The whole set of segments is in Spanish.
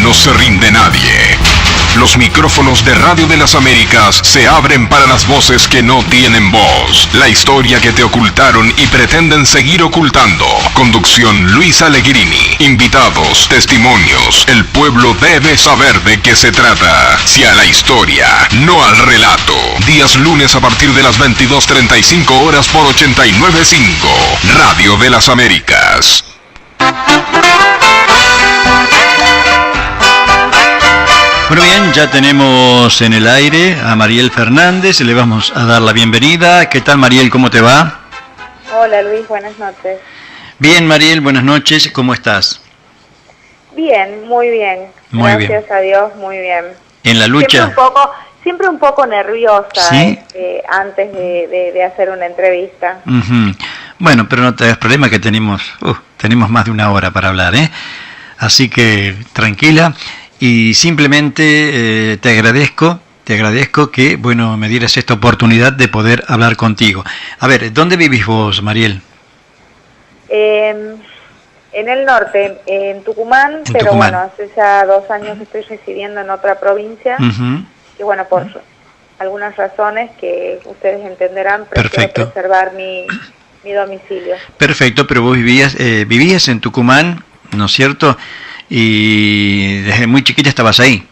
no se rinde nadie. Los micrófonos de Radio de las Américas se abren para las voces que no tienen voz. La historia que te ocultaron y pretenden seguir ocultando. Conducción Luis Allegrini. Invitados, testimonios. El pueblo debe saber de qué se trata. Sí a la historia, no al relato. Días lunes a partir de las 22:35 horas por 89.5. Radio de las Américas. Bueno, bien, ya tenemos en el aire a Mariel Fernández, le vamos a dar la bienvenida. ¿Qué tal, Mariel? ¿Cómo te va? Hola, Luis, buenas noches. Bien, Mariel, buenas noches, ¿cómo estás? Bien, muy bien. Muy Gracias a Dios, muy bien. En la lucha. Siempre un poco nerviosa, ¿sí? Antes de hacer una entrevista. Uh-huh. Bueno, pero no te hagas problema que tenemos más de una hora para hablar, ¿eh? Así que tranquila. Y simplemente te agradezco que, bueno, me dieras esta oportunidad de poder hablar contigo. A ver, ¿dónde vivís vos, Mariel? En el norte, en Tucumán, pero Tucumán. Bueno, hace ya 2 años que estoy residiendo en otra provincia, y bueno, por algunas razones que ustedes entenderán, prefiero preservar mi domicilio. Perfecto, pero vos vivías en Tucumán, ¿no es cierto? Y desde muy chiquita estabas ahí.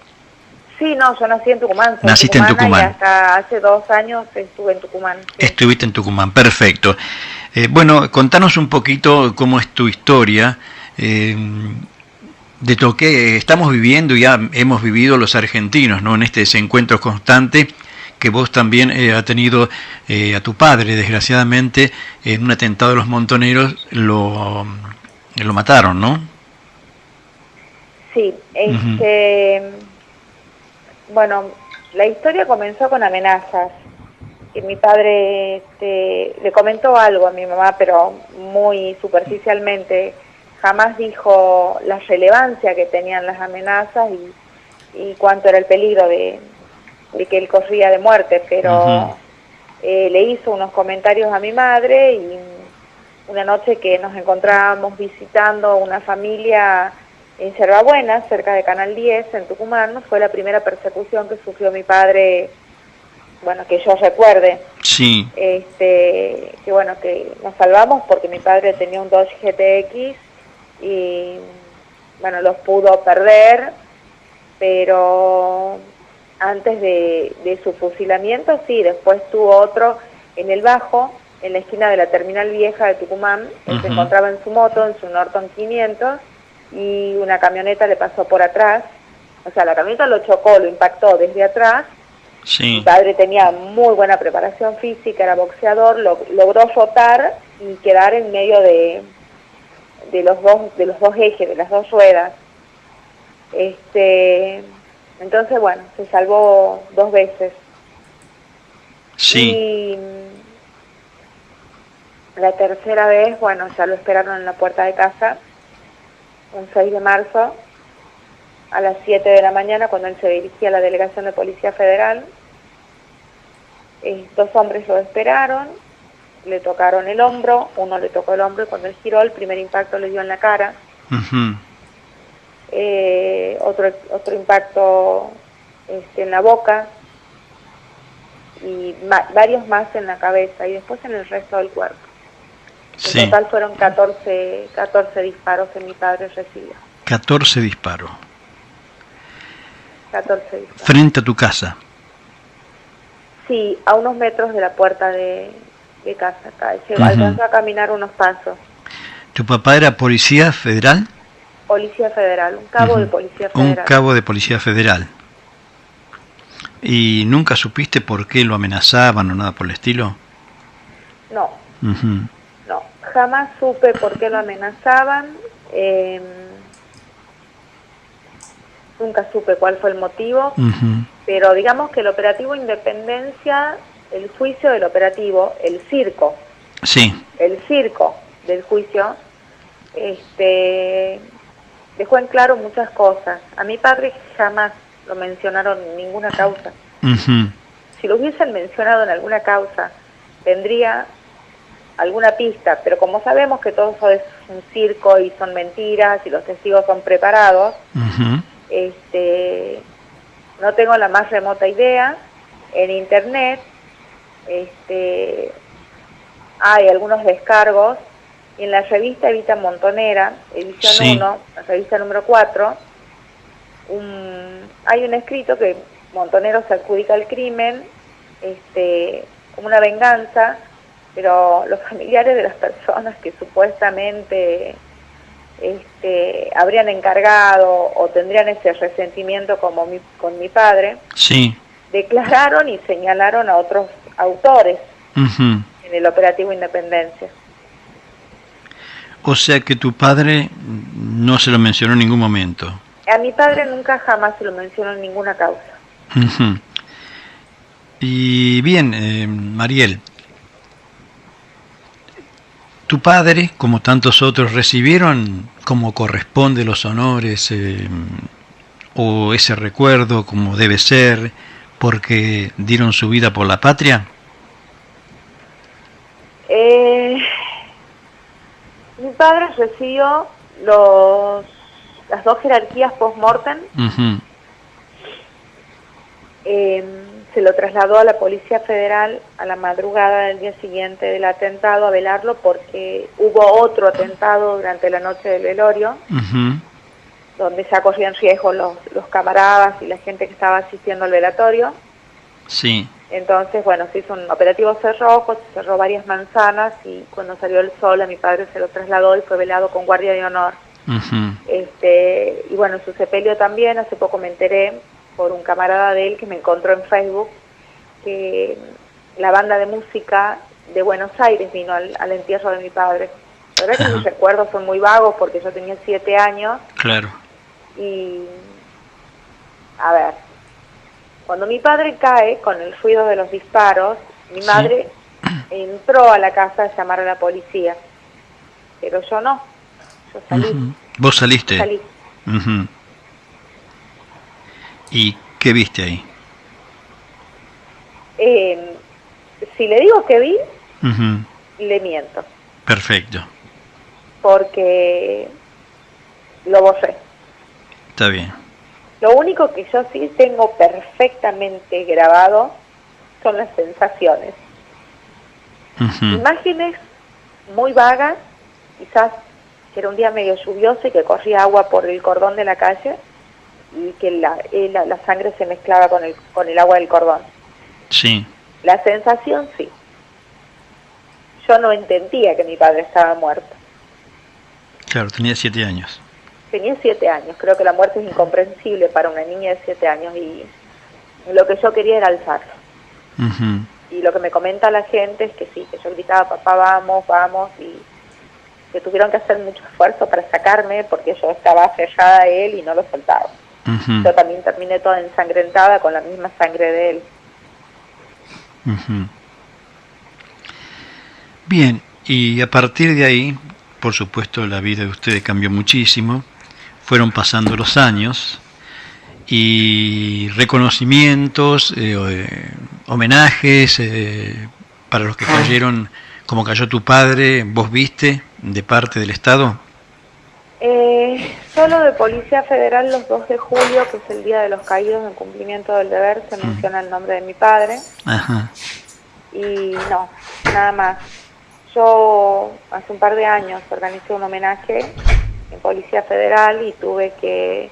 Sí, no, yo nací en Tucumán. Naciste en Tucumán. Y hasta hace 2 años estuve en Tucumán. Sí. Estuviste en Tucumán, perfecto. Bueno, contanos un poquito cómo es tu historia, de lo que estamos viviendo y ya hemos vivido los argentinos, ¿no? En este desencuentro constante que vos también has tenido a tu padre, desgraciadamente, en un atentado de los montoneros lo mataron, ¿no? Sí, bueno, la historia comenzó con amenazas. Que mi padre le comentó algo a mi mamá, pero muy superficialmente. Jamás dijo la relevancia que tenían las amenazas y cuánto era el peligro de que él corría de muerte, pero le hizo unos comentarios a mi madre y una noche que nos encontrábamos visitando una familia en Yerbabuena, cerca de Canal 10, en Tucumán, fue la primera persecución que sufrió mi padre, bueno, que yo recuerde. Sí. Que bueno, que nos salvamos porque mi padre tenía un Dodge GTX y, bueno, los pudo perder, pero antes de su fusilamiento, sí, después tuvo otro en el Bajo, en la esquina de la Terminal Vieja de Tucumán. Él se encontraba en su moto, en su Norton 500, y una camioneta le pasó por atrás. O sea, la camioneta lo chocó, lo impactó desde atrás. Sí. Mi padre tenía muy buena preparación física, era boxeador, logró rotar y quedar en medio de los dos ejes, de las 2 ruedas. Entonces, bueno, se salvó 2 veces. Sí. Y la tercera vez, bueno, ya lo esperaron en la puerta de casa, un 6 de marzo, a las 7 de la mañana, cuando él se dirigía a la Delegación de Policía Federal. 2 hombres lo esperaron, le tocaron el hombro, uno le tocó el hombro y cuando él giró, el primer impacto le dio en la cara. Otro impacto en la boca y varios más en la cabeza y después en el resto del cuerpo. Sí. En total fueron 14 disparos que mi padre recibió. 14 disparos. 14 disparos. ¿Frente a tu casa? Sí, a unos metros de la puerta de casa. Alcanzó a caminar unos pasos. ¿Tu papá era policía federal? Policía federal, un cabo de policía federal. Un cabo de policía federal. ¿Y nunca supiste por qué lo amenazaban o nada por el estilo? No. No, jamás supe por qué lo amenazaban. Nunca supe cuál fue el motivo. Pero digamos que el operativo Independencia, el juicio del operativo, el circo. Sí. El circo del juicio, dejó en claro muchas cosas. A mi padre jamás lo mencionaron en ninguna causa. Si lo hubiesen mencionado en alguna causa, tendría alguna pista, pero como sabemos que todo eso es un circo y son mentiras y los testigos son preparados, No tengo la más remota idea. En internet hay algunos descargos, y en la revista Evita Montonera, edición Sí. 1, la revista número 4, hay un escrito que Montonero se adjudica el crimen como una venganza, pero los familiares de las personas que supuestamente habrían encargado o tendrían ese resentimiento con mi padre, Sí. declararon y señalaron a otros autores Ujú. en el operativo Independencia. O sea que tu padre no se lo mencionó en ningún momento. A mi padre nunca jamás se lo mencionó en ninguna causa. Ujú. Y bien, Mariel, tu padre, como tantos otros, recibieron como corresponde los honores o ese recuerdo como debe ser, porque dieron su vida por la patria. Mi padre recibió las dos jerarquías post-mortem. Ujú. Se lo trasladó a la Policía Federal a la madrugada del día siguiente del atentado a velarlo, porque hubo otro atentado durante la noche del velorio, Ujú. donde ya corrían riesgo los camaradas y la gente que estaba asistiendo al velatorio. Sí. Entonces, bueno, se hizo un operativo cerrojo, se cerró varias manzanas, y cuando salió el sol a mi padre se lo trasladó y fue velado con guardia de honor. Ujú. Y bueno, su sepelio también, hace poco me enteré por un camarada de él que me encontró en Facebook, que la banda de música de Buenos Aires vino al entierro de mi padre. La verdad que mis recuerdos son muy vagos porque yo tenía 7 años, Claro. y a ver, cuando mi padre cae con el ruido de los disparos, mi Sí. madre entró a la casa a llamar a la policía, pero yo no, yo salí. Ujú. ¿Vos saliste? Salí. Ujú. ¿Y qué viste ahí? Si le digo que vi, Ujú. le miento, Perfecto. porque lo borré. Está bien. Lo único que yo sí tengo perfectamente grabado son las sensaciones. Ujú. Imágenes muy vagas, quizás que era un día medio lluvioso y que corría agua por el cordón de la calle, y que la sangre se mezclaba con el agua del cordón. Sí. La sensación sí. Yo no entendía que mi padre estaba muerto. Claro, tenía 7 años. Tenía 7 años, creo que la muerte es incomprensible para una niña de 7 años, y lo que yo quería era alzarlo. Ujú. Y lo que me comenta la gente es que sí, que yo gritaba, papá, vamos, vamos, y que tuvieron que hacer mucho esfuerzo para sacarme porque yo estaba aferrada a él y no lo soltaba. Ujú. Yo también terminé toda ensangrentada con la misma sangre de él. Ujú. Bien, y a partir de ahí, por supuesto, la vida de ustedes cambió muchísimo. Fueron pasando los años y reconocimientos, homenajes para los que cayeron, como cayó tu padre, vos viste, de parte del Estado. Solo de Policía Federal, los 2 de julio, que es el Día de los Caídos en cumplimiento del deber, se menciona el nombre de mi padre, Ajá. y no, nada más. Yo hace un par de años organicé un homenaje en Policía Federal y tuve que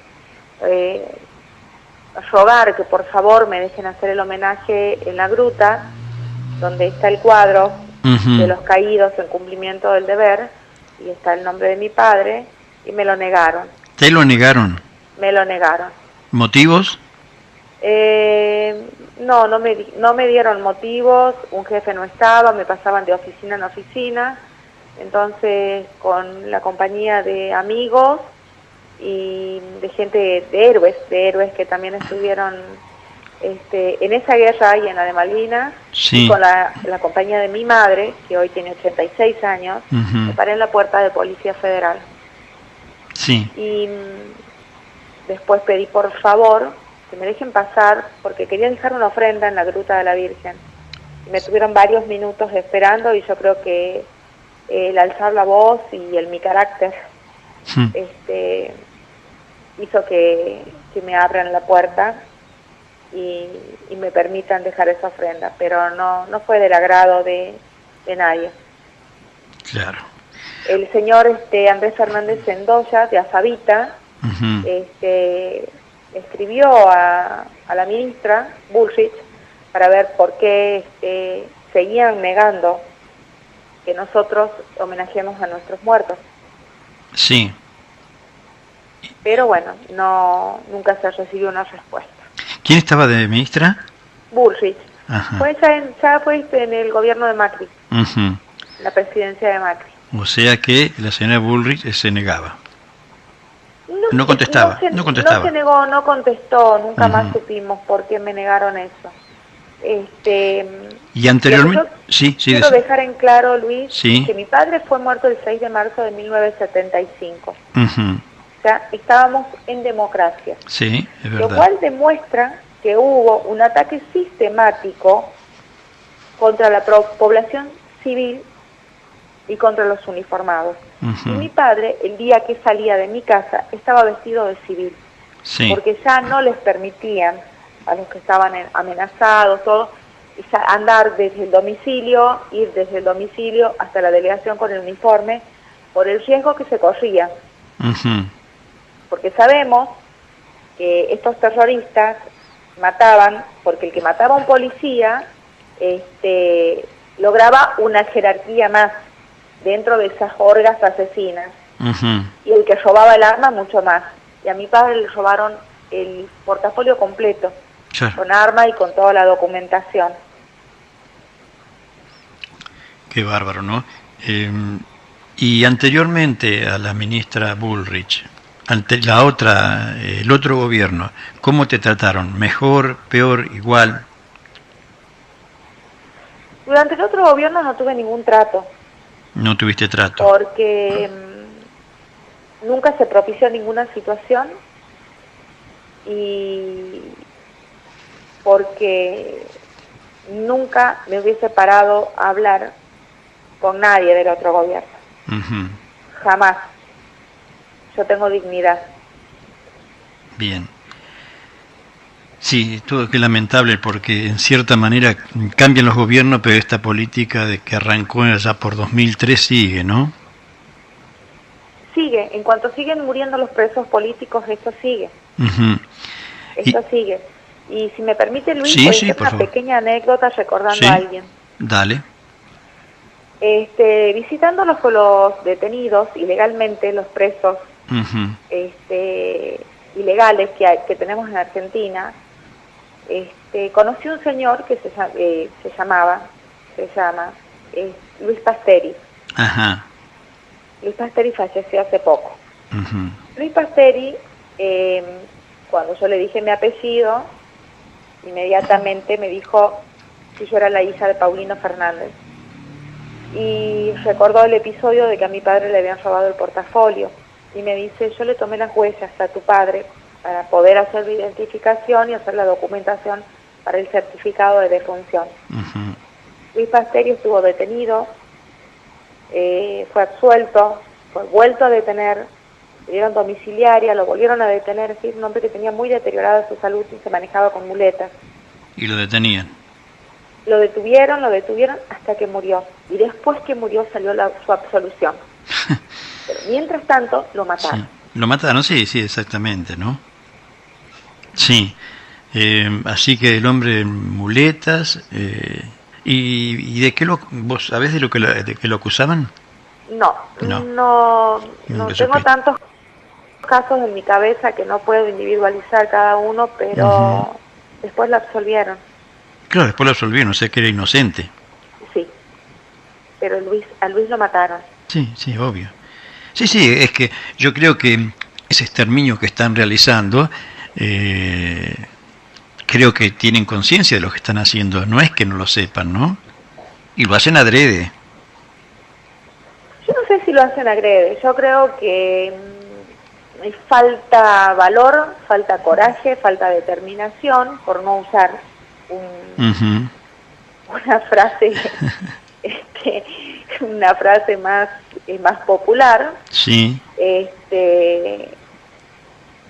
rogar que por favor me dejen hacer el homenaje en la gruta, donde está el cuadro Ujú. de los caídos en cumplimiento del deber, y está el nombre de mi padre, y me lo negaron. ¿Te lo negaron? Me lo negaron. ¿Motivos? No me dieron motivos, un jefe no estaba, me pasaban de oficina en oficina, entonces con la compañía de amigos y de gente, de héroes que también estuvieron en esa guerra y en la de Malvinas, Sí. y con la compañía de mi madre, que hoy tiene 86 años, Ujú. me paré en la puerta de Policía Federal. Sí. Y después pedí por favor que me dejen pasar porque quería dejar una ofrenda en la Gruta de la Virgen. Y me tuvieron varios minutos esperando, y yo creo que el alzar la voz y mi carácter hizo que me abran la puerta y me permitan dejar esa ofrenda, pero no fue del agrado de nadie. Claro. El señor Andrés Fernández Sendoya, de Azavita, escribió a la ministra Bullrich para ver por qué seguían negando que nosotros homenajeemos a nuestros muertos. Sí. Pero bueno, nunca se recibió una respuesta. ¿Quién estaba de ministra? Bullrich. Ajá. Ya fue en el gobierno de Macri, la presidencia de Macri. O sea que la señora Bullrich se negaba. No contestaba. No se negó, no contestó, nunca más supimos por qué me negaron eso. Y anteriormente, quiero dejar en claro, Luis, sí, que mi padre fue muerto el 6 de marzo de 1975. O sea, estábamos en democracia. Sí, es verdad. Lo cual demuestra que hubo un ataque sistemático contra la población civil y contra los uniformados. Y mi padre, el día que salía de mi casa, estaba vestido de civil. Sí. Porque ya no les permitían a los que estaban amenazados, todo, andar desde el domicilio, ir desde el domicilio hasta la delegación con el uniforme, por el riesgo que se corría. Porque sabemos que estos terroristas mataban, porque el que mataba a un policía lograba una jerarquía más dentro de esas orgas asesinas, y el que robaba el arma mucho más. Y a mi padre le robaron el portafolio completo, claro, con arma y con toda la documentación. Qué bárbaro, ¿no? Y anteriormente a la ministra Bullrich, ante el otro gobierno, ¿cómo te trataron? ¿Mejor, peor, igual? Durante el otro gobierno no tuve ningún trato. ¿No tuviste trato? Porque nunca se propició ninguna situación y porque nunca me hubiese parado a hablar con nadie del otro gobierno. Jamás. Yo tengo dignidad. Bien. Sí, todo que lamentable porque en cierta manera cambian los gobiernos, pero esta política de que arrancó allá por 2003 sigue, ¿no? Sigue, en cuanto siguen muriendo los presos políticos, esto sigue. Esto sigue. Y si me permite, Luis, voy a hacer una pequeña anécdota recordando a alguien. Dale. Visitando los detenidos ilegalmente, los presos ilegales que tenemos en Argentina, conocí un señor que se llama Luis Pasteri. Luis Pasteri falleció hace poco. Luis Pasteri, cuando yo le dije mi apellido, inmediatamente me dijo que yo era la hija de Paulino Fernández. Y recordó el episodio de que a mi padre le habían robado el portafolio. Y me dice, yo le tomé las huellas a tu padre para poder hacer la identificación y hacer la documentación para el certificado de defunción. Luis Pasteri estuvo detenido, fue absuelto, fue vuelto a detener, le dieron domiciliaria, lo volvieron a detener, es decir, un hombre que tenía muy deteriorada su salud y se manejaba con muletas. ¿Y lo detenían? Lo detuvieron hasta que murió. Y después que murió salió su absolución. Pero mientras tanto, lo mataron. Sí. Lo mataron, sí, exactamente, ¿no? Sí. Así que el hombre en muletas. ¿Y de qué vos sabés de que lo acusaban? No tengo tantos casos en mi cabeza que no puedo individualizar cada uno, pero después lo absolvieron. Claro, después lo absolvieron, o sea que era inocente. Sí, pero a Luis lo mataron. Sí, obvio. Sí, es que yo creo que ese exterminio que están realizando, creo que tienen conciencia de lo que están haciendo, no es que no lo sepan, ¿no? Y lo hacen adrede. Yo no sé si lo hacen adrede, yo creo que falta valor, falta coraje, falta determinación, por no usar una frase una frase más popular. Sí.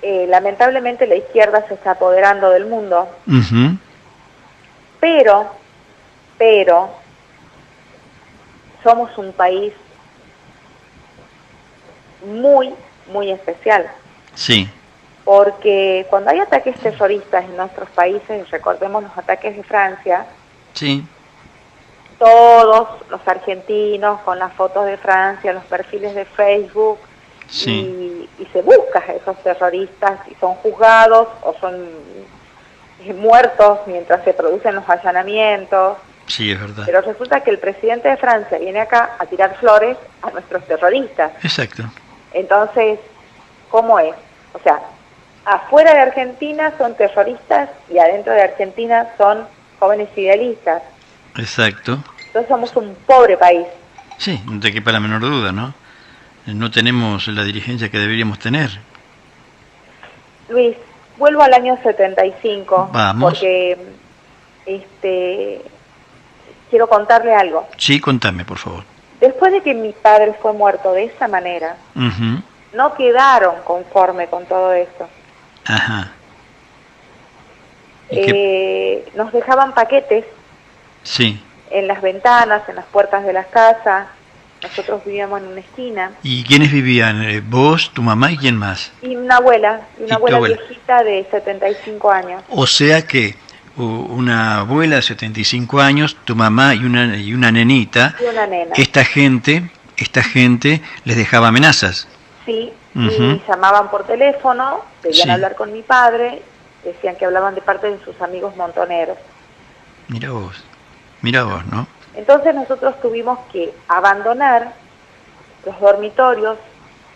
lamentablemente la izquierda se está apoderando del mundo, Ujú. pero somos un país muy, muy especial, Sí, porque cuando hay ataques terroristas en nuestros países, recordemos los ataques de Francia, sí, todos los argentinos con las fotos de Francia, los perfiles de Facebook, sí, y se busca a esos terroristas y son juzgados o son muertos mientras se producen los allanamientos. sí, es verdad. Pero resulta que el presidente de Francia viene acá a tirar flores a nuestros terroristas. Exacto, Entonces, ¿cómo es? O sea, afuera de Argentina son terroristas y adentro de Argentina son jóvenes idealistas. exacto. Entonces somos un pobre país. Sí, no te quepa la menor duda, ¿no? No tenemos la dirigencia que deberíamos tener. Luis, vuelvo al año 75, Vamos. porque quiero contarle algo. Sí, contame, por favor. Después de que mi padre fue muerto de esa manera, Ujú. no quedaron conforme con todo esto. Ajá. ¿Y qué? Nos dejaban paquetes Sí. en las ventanas, en las puertas de las casas. Nosotros vivíamos en una esquina. ¿Y quiénes vivían? ¿Vos, tu mamá y quién más? Y una abuela, ¿Y tu abuela? viejita de 75 años. O sea que una abuela de 75 años, tu mamá y una nenita, Y una nena. esta gente les dejaba amenazas. Sí, Ujú. y llamaban por teléfono, querían Sí. hablar con mi padre, decían que hablaban de parte de sus amigos montoneros. Mira vos, ¿no? Entonces nosotros tuvimos que abandonar los dormitorios,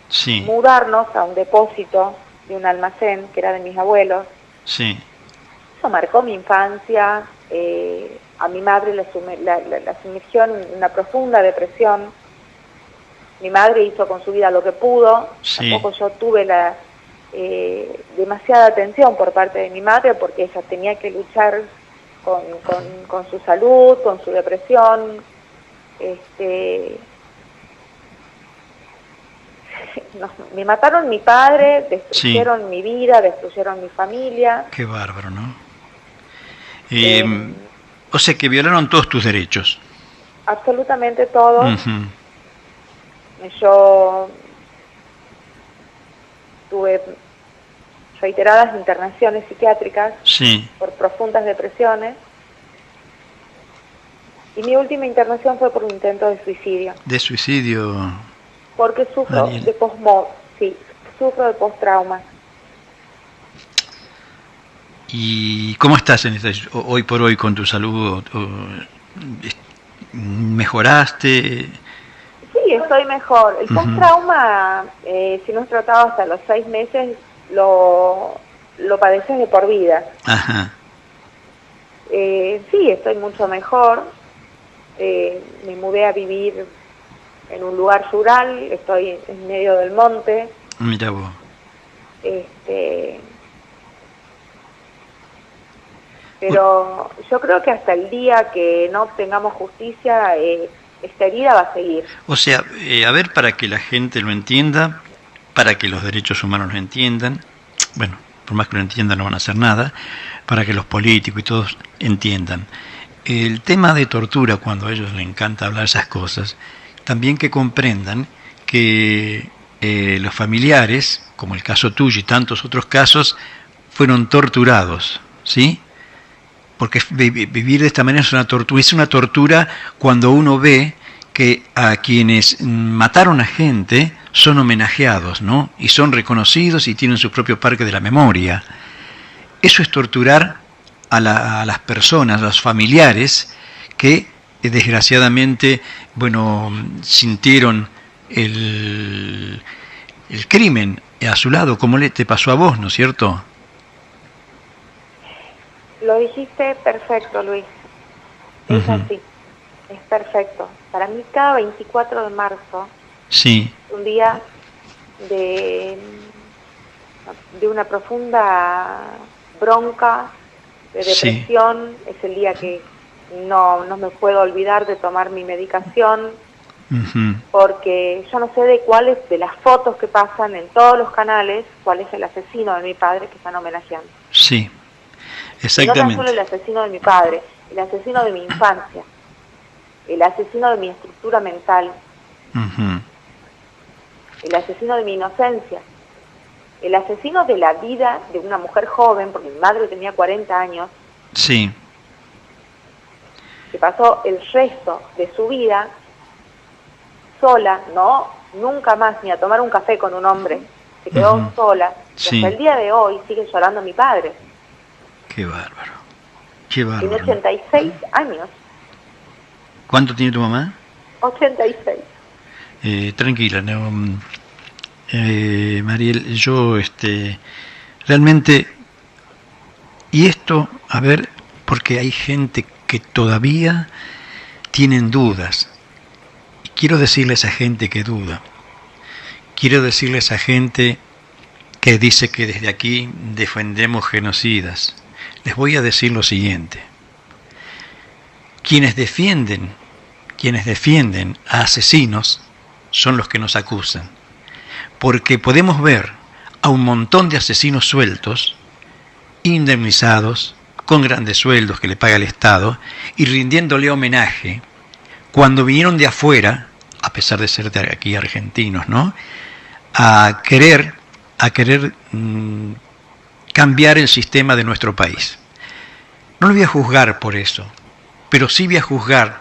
Sí, mudarnos a un depósito de un almacén que era de mis abuelos. sí, Eso marcó mi infancia, a mi madre la sumergió en una profunda depresión. Mi madre hizo con su vida lo que pudo, Sí. tampoco yo tuve demasiada atención por parte de mi madre porque ella tenía que luchar con su salud, con su depresión. Me mataron mi padre, destruyeron mi vida, destruyeron mi familia. qué bárbaro, ¿no? Eh, O sea que violaron todos tus derechos. Absolutamente todo. Ujú. Yo tuve reiteradas internaciones psiquiátricas Sí, por profundas depresiones y mi última internación fue por un intento de suicidio, de suicidio. porque sufro Daniel. de sufro de postrauma. ¿Y cómo estás hoy por hoy con tu salud? ¿Mejoraste? Sí, estoy mejor. El Ujú. postrauma, si no es tratado hasta los 6 meses, lo padeces de por vida. Ajá. Sí, estoy mucho mejor. Me mudé a vivir en un lugar rural, estoy en medio del monte. Mira vos. Pero yo creo que hasta el día que no obtengamos justicia, esta herida va a seguir. O sea, a ver, para que la gente lo entienda, para que los derechos humanos lo entiendan, bueno, por más que lo entiendan no van a hacer nada, para que los políticos y todos entiendan. El tema de tortura, cuando a ellos les encanta hablar esas cosas, también que comprendan que los familiares, como el caso tuyo y tantos otros casos, fueron torturados, ¿sí? Porque vivir de esta manera es una tortura cuando uno ve que a quienes mataron a gente son homenajeados, ¿no? Y son reconocidos y tienen su propio parque de la memoria. Eso es torturar a las personas, a los familiares que desgraciadamente, bueno, sintieron el crimen a su lado, como te pasó a vos, ¿no es cierto? Lo dijiste perfecto, Luis. Es así, es perfecto. Para mí cada 24 de marzo Sí. es un día de una profunda bronca, de depresión. Sí. Es el día que no me puedo olvidar de tomar mi medicación. Ujú. porque yo no sé de cuáles de las fotos que pasan en todos los canales, cuál es el asesino de mi padre que están homenajeando. Sí, Y no tan solo el exactamente. asesino de mi padre, el asesino de mi infancia, el asesino de mi estructura mental, Ujú. el asesino de mi inocencia, el asesino de la vida de una mujer joven, porque mi madre tenía 40 años, Sí, que pasó el resto de su vida sola, no, nunca más ni a tomar un café con un hombre, se quedó ujú. sola, y hasta Sí, el día de hoy sigue llorando mi padre. qué bárbaro, qué Tiene bárbaro. 86 años, ¿Cuánto tiene tu mamá? 86. Tranquila, no, Mariel, yo realmente, y esto, a ver, porque hay gente que todavía tienen dudas. Y quiero decirle a esa gente que duda, quiero decirle a esa gente que dice que desde aquí defendemos genocidas. Les voy a decir lo siguiente. Quienes defienden a asesinos son los que nos acusan. Porque podemos ver a un montón de asesinos sueltos, indemnizados, con grandes sueldos que le paga el Estado, y rindiéndole homenaje, cuando vinieron de afuera, a pesar de ser de aquí argentinos, ¿no? a querer cambiar el sistema de nuestro país. No lo voy a juzgar por eso, pero sí voy a juzgar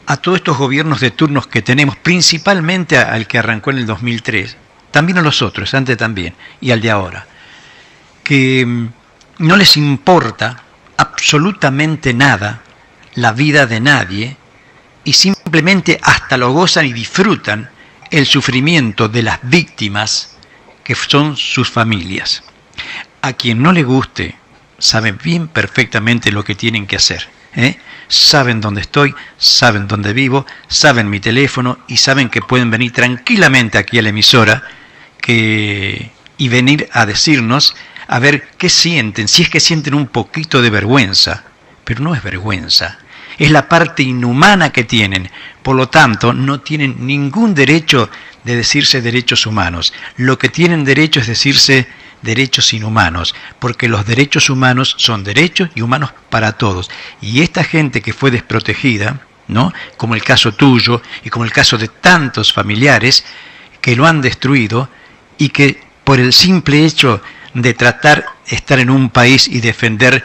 a todos estos gobiernos de turnos que tenemos, principalmente al que arrancó en el 2003, también a los otros, antes también, y al de ahora, que no les importa absolutamente nada la vida de nadie y simplemente hasta lo gozan y disfrutan el sufrimiento de las víctimas que son sus familias. A quien no le guste, saben bien perfectamente lo que tienen que hacer. Saben dónde estoy, saben dónde vivo, saben mi teléfono y saben que pueden venir tranquilamente aquí a la emisora y venir a decirnos a ver qué sienten, si es que sienten un poquito de vergüenza, pero no es vergüenza, es la parte inhumana que tienen, por lo tanto no tienen ningún derecho de decirse derechos humanos, lo que tienen derecho es decirse derechos inhumanos, porque los derechos humanos son derechos y humanos para todos, y esta gente que fue desprotegida, ¿no? Como el caso tuyo y como el caso de tantos familiares que lo han destruido y que por el simple hecho de tratar de estar en un país y defender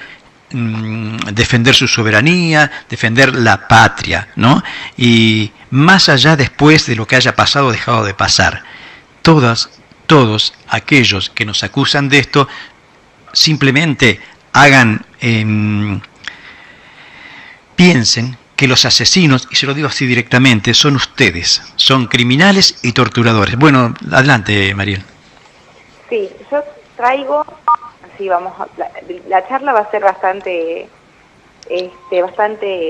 su soberanía, defender la patria, ¿no? Y más allá después de lo que haya pasado o dejado de pasar, todos aquellos que nos acusan de esto simplemente piensen que los asesinos, y se lo digo así directamente, son ustedes, son criminales y torturadores. Bueno, adelante, Mariel. Sí, yo traigo, así vamos, la charla va a ser bastante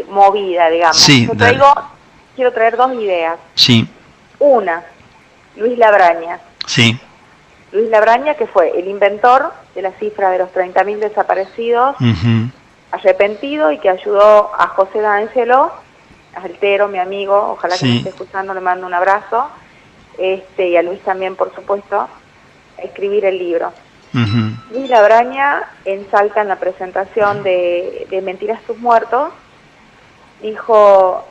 movida, digamos. Sí, Yo dale. quiero traer dos ideas. Sí, Una, Luis Labraña. sí. Luis Labraña, que fue el inventor de la cifra de los 30.000 desaparecidos, Uh-huh. arrepentido, y que ayudó a José D'Angelo, Altero, mi amigo, ojalá que Sí. me esté escuchando, le mando un abrazo, y a Luis también, por supuesto, a escribir el libro. Uh-huh. Luis Labraña, en Salta, en la presentación de Mentiras tus muertos, dijo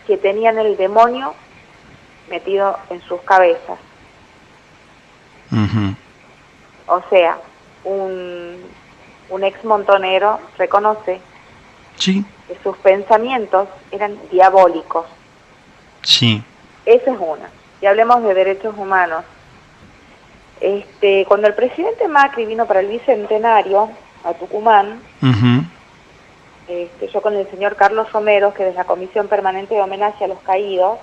que tenían el demonio metido en sus cabezas. Uh-huh. O sea, un ex montonero reconoce Sí, que sus pensamientos eran diabólicos. sí. Esa es una. Y hablemos de derechos humanos. Cuando el presidente Macri vino para el Bicentenario a Tucumán, Uh-huh. yo con el señor Carlos Romero, que es la Comisión Permanente de Homenaje a los Caídos,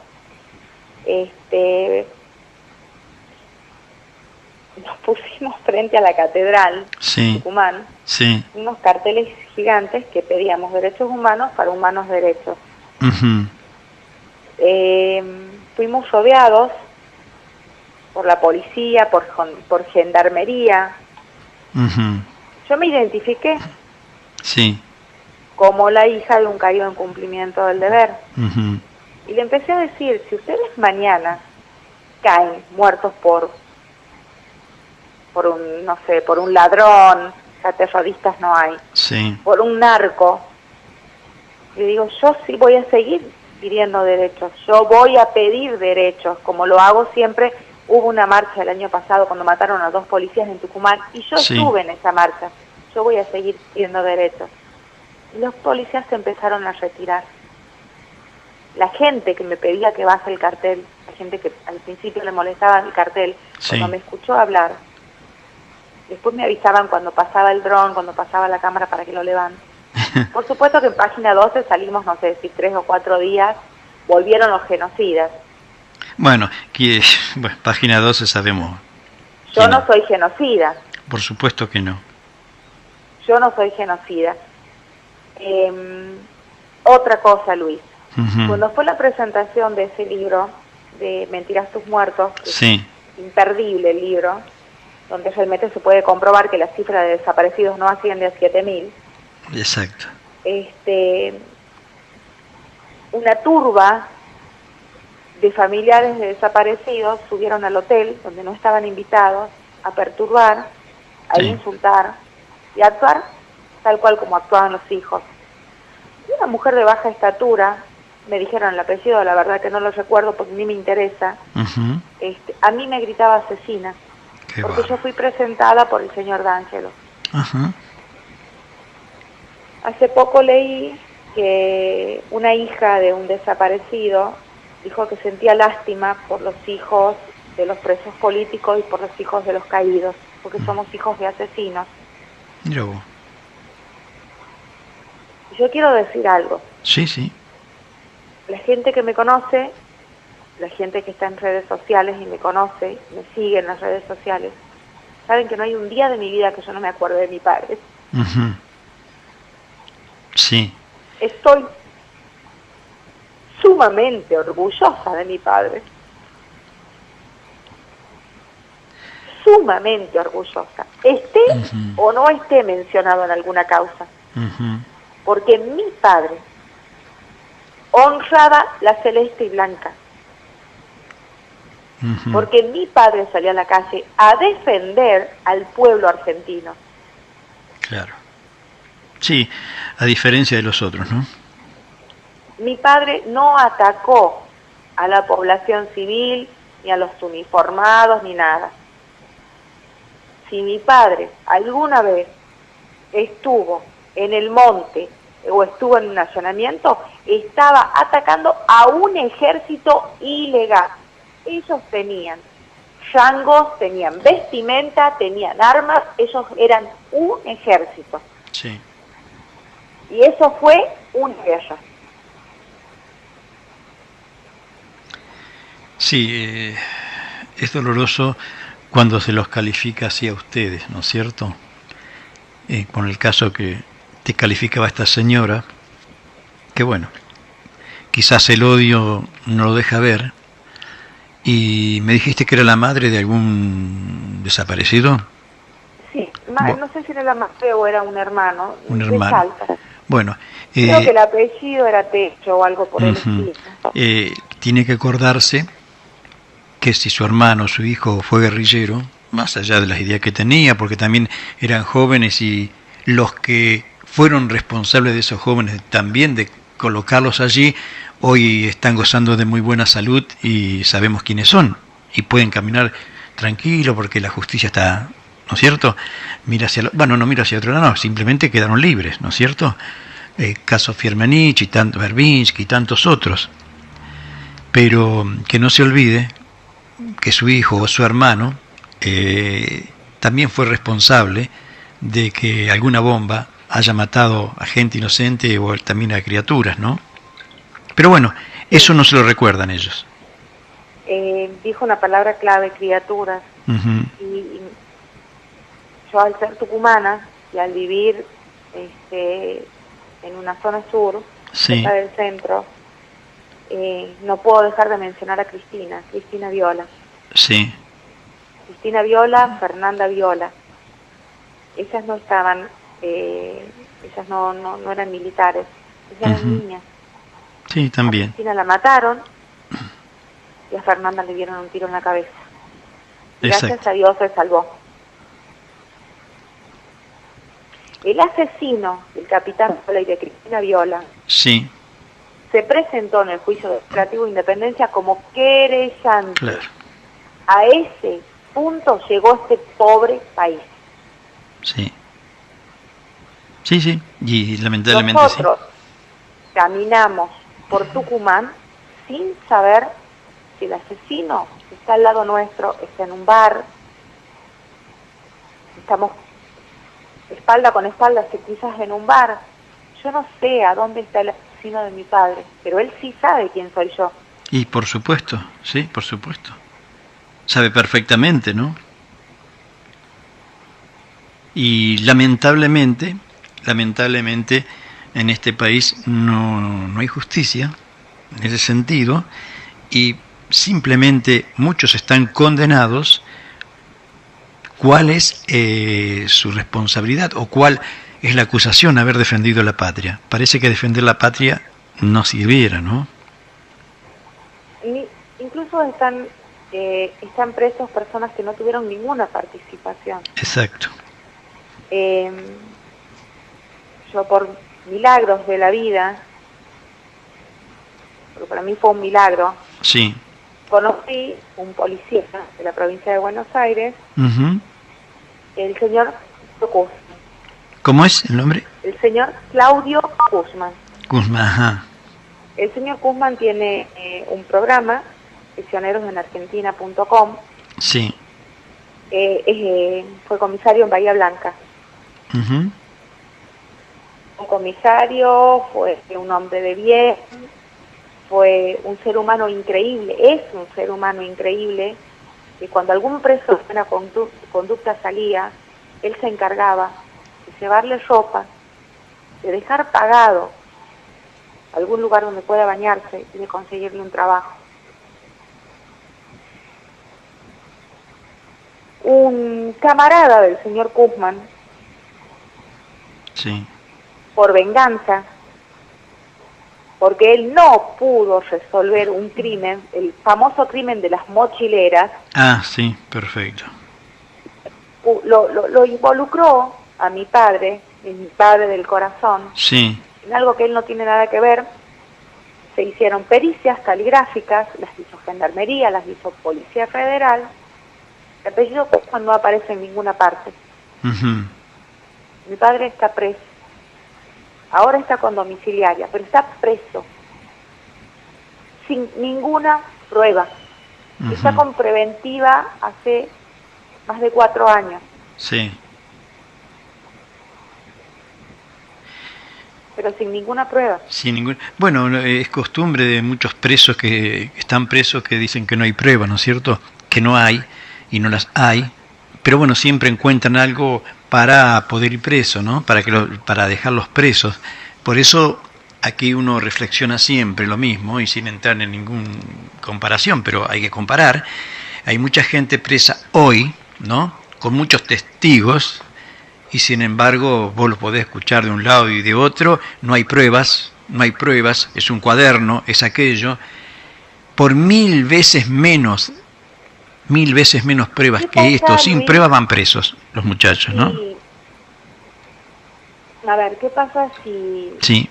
nos pusimos frente a la catedral Sí, de Tucumán, sí. unos carteles gigantes que pedíamos derechos humanos para humanos derechos. Uh-huh. Fuimos rodeados por la policía, por gendarmería. Uh-huh. Yo me identifiqué Sí. como la hija de un caído en cumplimiento del deber. Uh-huh. Y le empecé a decir, si ustedes mañana caen muertos por un, no sé, por un ladrón, ya terroristas no hay, Sí. por un narco, le digo, yo sí voy a seguir pidiendo derechos, yo voy a pedir derechos, como lo hago siempre. Hubo una marcha el año pasado cuando mataron a 2 policías en Tucumán y yo Sí. estuve en esa marcha. Yo voy a seguir pidiendo derechos. Y los policías se empezaron a retirar. La gente que me pedía que baje el cartel, la gente que al principio le molestaba el cartel, Sí. cuando me escuchó hablar, después me avisaban cuando pasaba el dron, cuando pasaba la cámara para que lo levante. Por supuesto que en página 12 salimos, no sé, si 3 o 4 días, volvieron los genocidas. Bueno, bueno, página 12 sabemos. Yo no soy genocida. Por supuesto que no. Yo no soy genocida. Otra cosa, Luis. Ujú. Cuando fue la presentación de ese libro, de Mentiras tus muertos, que Sí. es imperdible el libro, donde realmente se puede comprobar que la cifra de desaparecidos no asciende a 7.000, Exacto. una turba de familiares de desaparecidos subieron al hotel, donde no estaban invitados, a perturbar, a Sí. insultar y a actuar tal cual como actuaban los hijos. Y una mujer de baja estatura, me dijeron el apellido, la verdad que no lo recuerdo porque ni me interesa, Ujú. a mí me gritaba asesina, Qué porque yo bárbaro. fui presentada por el señor D'Angelo. Ajá. Hace poco leí que una hija de un desaparecido dijo que sentía lástima por los hijos de los presos políticos y por los hijos de los caídos, porque somos hijos de asesinos. Mira vos. Yo quiero decir algo. Sí, sí. La gente que me conoce, la gente que está en redes sociales y me conoce, me sigue en las redes sociales, saben que no hay un día de mi vida que yo no me acuerde de mi padre. Ujú. Sí. Estoy sumamente orgullosa de mi padre. Sumamente orgullosa. Esté Ujú. o no esté mencionado en alguna causa. Ujú. Porque mi padre honraba la celeste y blanca. Ujú. Porque mi padre salía a la calle a defender al pueblo argentino. Claro. Sí, a diferencia de los otros, ¿no? Mi padre no atacó a la población civil, ni a los uniformados, ni nada. Si mi padre alguna vez estuvo en el monte o estuvo en un allanamiento, estaba atacando a un ejército ilegal. Ellos tenían yangos, tenían vestimenta, tenían armas, ellos eran un ejército. Sí. Y eso fue una guerra. Sí, es doloroso cuando se los califica así a ustedes, ¿no es cierto? Con el caso que te calificaba esta señora, que bueno, quizás el odio no lo deja ver, y me dijiste que era la madre de algún desaparecido. Sí, no sé si era la madre o era un hermano. Un de hermano. Salta. Bueno, Creo que el apellido era Techo o algo por el estilo. Tiene que acordarse que si su hermano, su hijo fue guerrillero, más allá de las ideas que tenía, porque también eran jóvenes y los que fueron responsables de esos jóvenes también de colocarlos allí, hoy están gozando de muy buena salud y sabemos quiénes son y pueden caminar tranquilo porque la justicia está, ¿no es cierto? Mira hacia, bueno, no mira hacia otro lado, no, simplemente quedaron libres, ¿no es cierto? Caso Firmenich y Berbinsky y tantos otros. Pero que no se olvide que su hijo o su hermano también fue responsable de que alguna bomba haya matado a gente inocente o también a criaturas, ¿no? Pero bueno, eso no se lo recuerdan ellos. Dijo una palabra clave, criaturas. Uh-huh. Y yo al ser tucumana y al vivir en una zona sur, sí, cerca del centro, no puedo dejar de mencionar a Cristina Viola. Sí. Cristina Viola, Fernanda Viola. Ellas no estaban, ellas no eran militares, ellas eran niñas. Sí, también. A Cristina la mataron y a Fernanda le dieron un tiro en la cabeza. Gracias Exacto. a Dios se salvó. El asesino del capitán Viola y de Cristina Viola Sí, se presentó en el juicio administrativo de Independencia como querellante. claro. A ese punto llegó este pobre país. Sí. Sí, sí. Y lamentablemente Nosotros caminamos por Tucumán sin saber si el asesino está al lado nuestro, está en un bar, estamos espalda con espalda, quizás en un bar. Yo no sé a dónde está el asesino de mi padre, pero él sí sabe quién soy yo. sí. Y por supuesto, sí, por supuesto. Sabe perfectamente, ¿no? Y lamentablemente en este país no hay justicia en ese sentido y simplemente muchos están condenados. ¿Cuál es su responsabilidad o cuál es la acusación de haber defendido la patria? Parece que defender la patria no sirviera, ¿no? Y incluso están presos personas que no tuvieron ninguna participación. Exacto. Yo por milagros de la vida, porque para mí fue un milagro, Sí. conocí un policía de la provincia de Buenos Aires, Uh-huh. el señor Guzmán. ¿Cómo es el nombre? El señor Claudio Guzmán. Guzmán, ajá. El señor Guzmán tiene un programa, prisionerosenargentina.com. Sí. Fue comisario en Bahía Blanca. Uh-huh. Un comisario, fue un hombre de bien, fue un ser humano increíble, es un ser humano increíble, y cuando algún preso de buena conducta salía, él se encargaba de llevarle ropa, de dejar pagado algún lugar donde pueda bañarse y de conseguirle un trabajo. Un camarada del señor Guzmán, Sí. por venganza, porque él no pudo resolver un crimen, el famoso crimen de las mochileras, Ah, sí, perfecto. lo involucró a mi padre del corazón, Sí. en algo que él no tiene nada que ver. Se hicieron pericias caligráficas, las hizo Gendarmería, las hizo Policía Federal. El apellido Guzmán no aparece en ninguna parte. Uh-huh. Mi padre está preso. Ahora está con domiciliaria, pero está preso. Sin ninguna prueba. Uh-huh. Está con preventiva hace más de 4 años. Sí. Pero sin ninguna prueba. Sin ningún... Bueno, es costumbre de muchos presos que están presos que dicen que no hay pruebas, ¿no es cierto? Que no hay y no las hay. Pero bueno, siempre encuentran algo para poder ir preso, ¿no? Para dejarlos presos. Por eso aquí uno reflexiona siempre lo mismo y sin entrar en ninguna comparación, pero hay que comparar. Hay mucha gente presa hoy, ¿no? Con muchos testigos y sin embargo vos los podés escuchar de un lado y de otro. No hay pruebas, es un cuaderno, es aquello. Por 1000 veces menos pruebas que esto, sin Luis? pruebas van presos los muchachos, ¿no? Y, a ver, ¿qué pasa si Sí,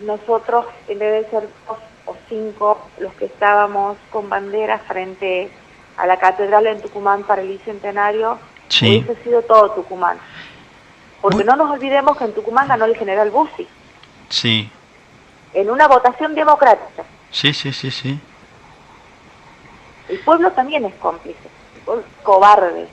nosotros, en vez de ser 2 o 5 los que estábamos con banderas frente a la catedral en Tucumán para el Bicentenario, sí. hubiese sido todo Tucumán? Porque no nos olvidemos que en Tucumán ganó el general Bussi, Sí, en una votación democrática. sí, sí, sí, sí. El pueblo también es cómplice, el pueblo es cobarde.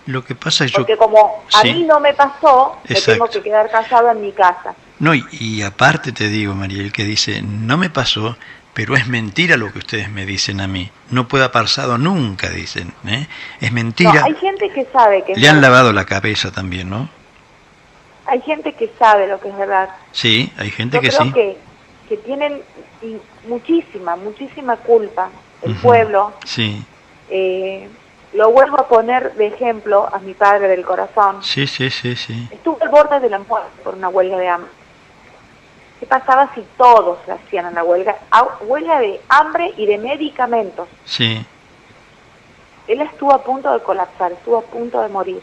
Lo que pasa es Porque como a sí. mí no me pasó, me Exacto. tengo que quedar callado en mi casa. No, y aparte te digo, Mariel, que dice, no me pasó, pero es mentira lo que ustedes me dicen a mí. No puede haber pasado nunca, dicen, ¿eh? Es mentira. No, hay gente que sabe que es Le han verdad. lavado la cabeza también, ¿no? Hay gente que sabe lo que es verdad. Sí, hay gente Yo que creo sí. que tienen muchísima culpa el Ujú. pueblo. Sí, Lo vuelvo a poner de ejemplo a mi padre del corazón. sí, sí, sí, sí. Estuvo al borde de la muerte por una huelga de hambre. ¿Qué pasaba si todos hacían en la huelga? Huelga de hambre y de medicamentos. Sí. Él estuvo a punto de colapsar, estuvo a punto de morir.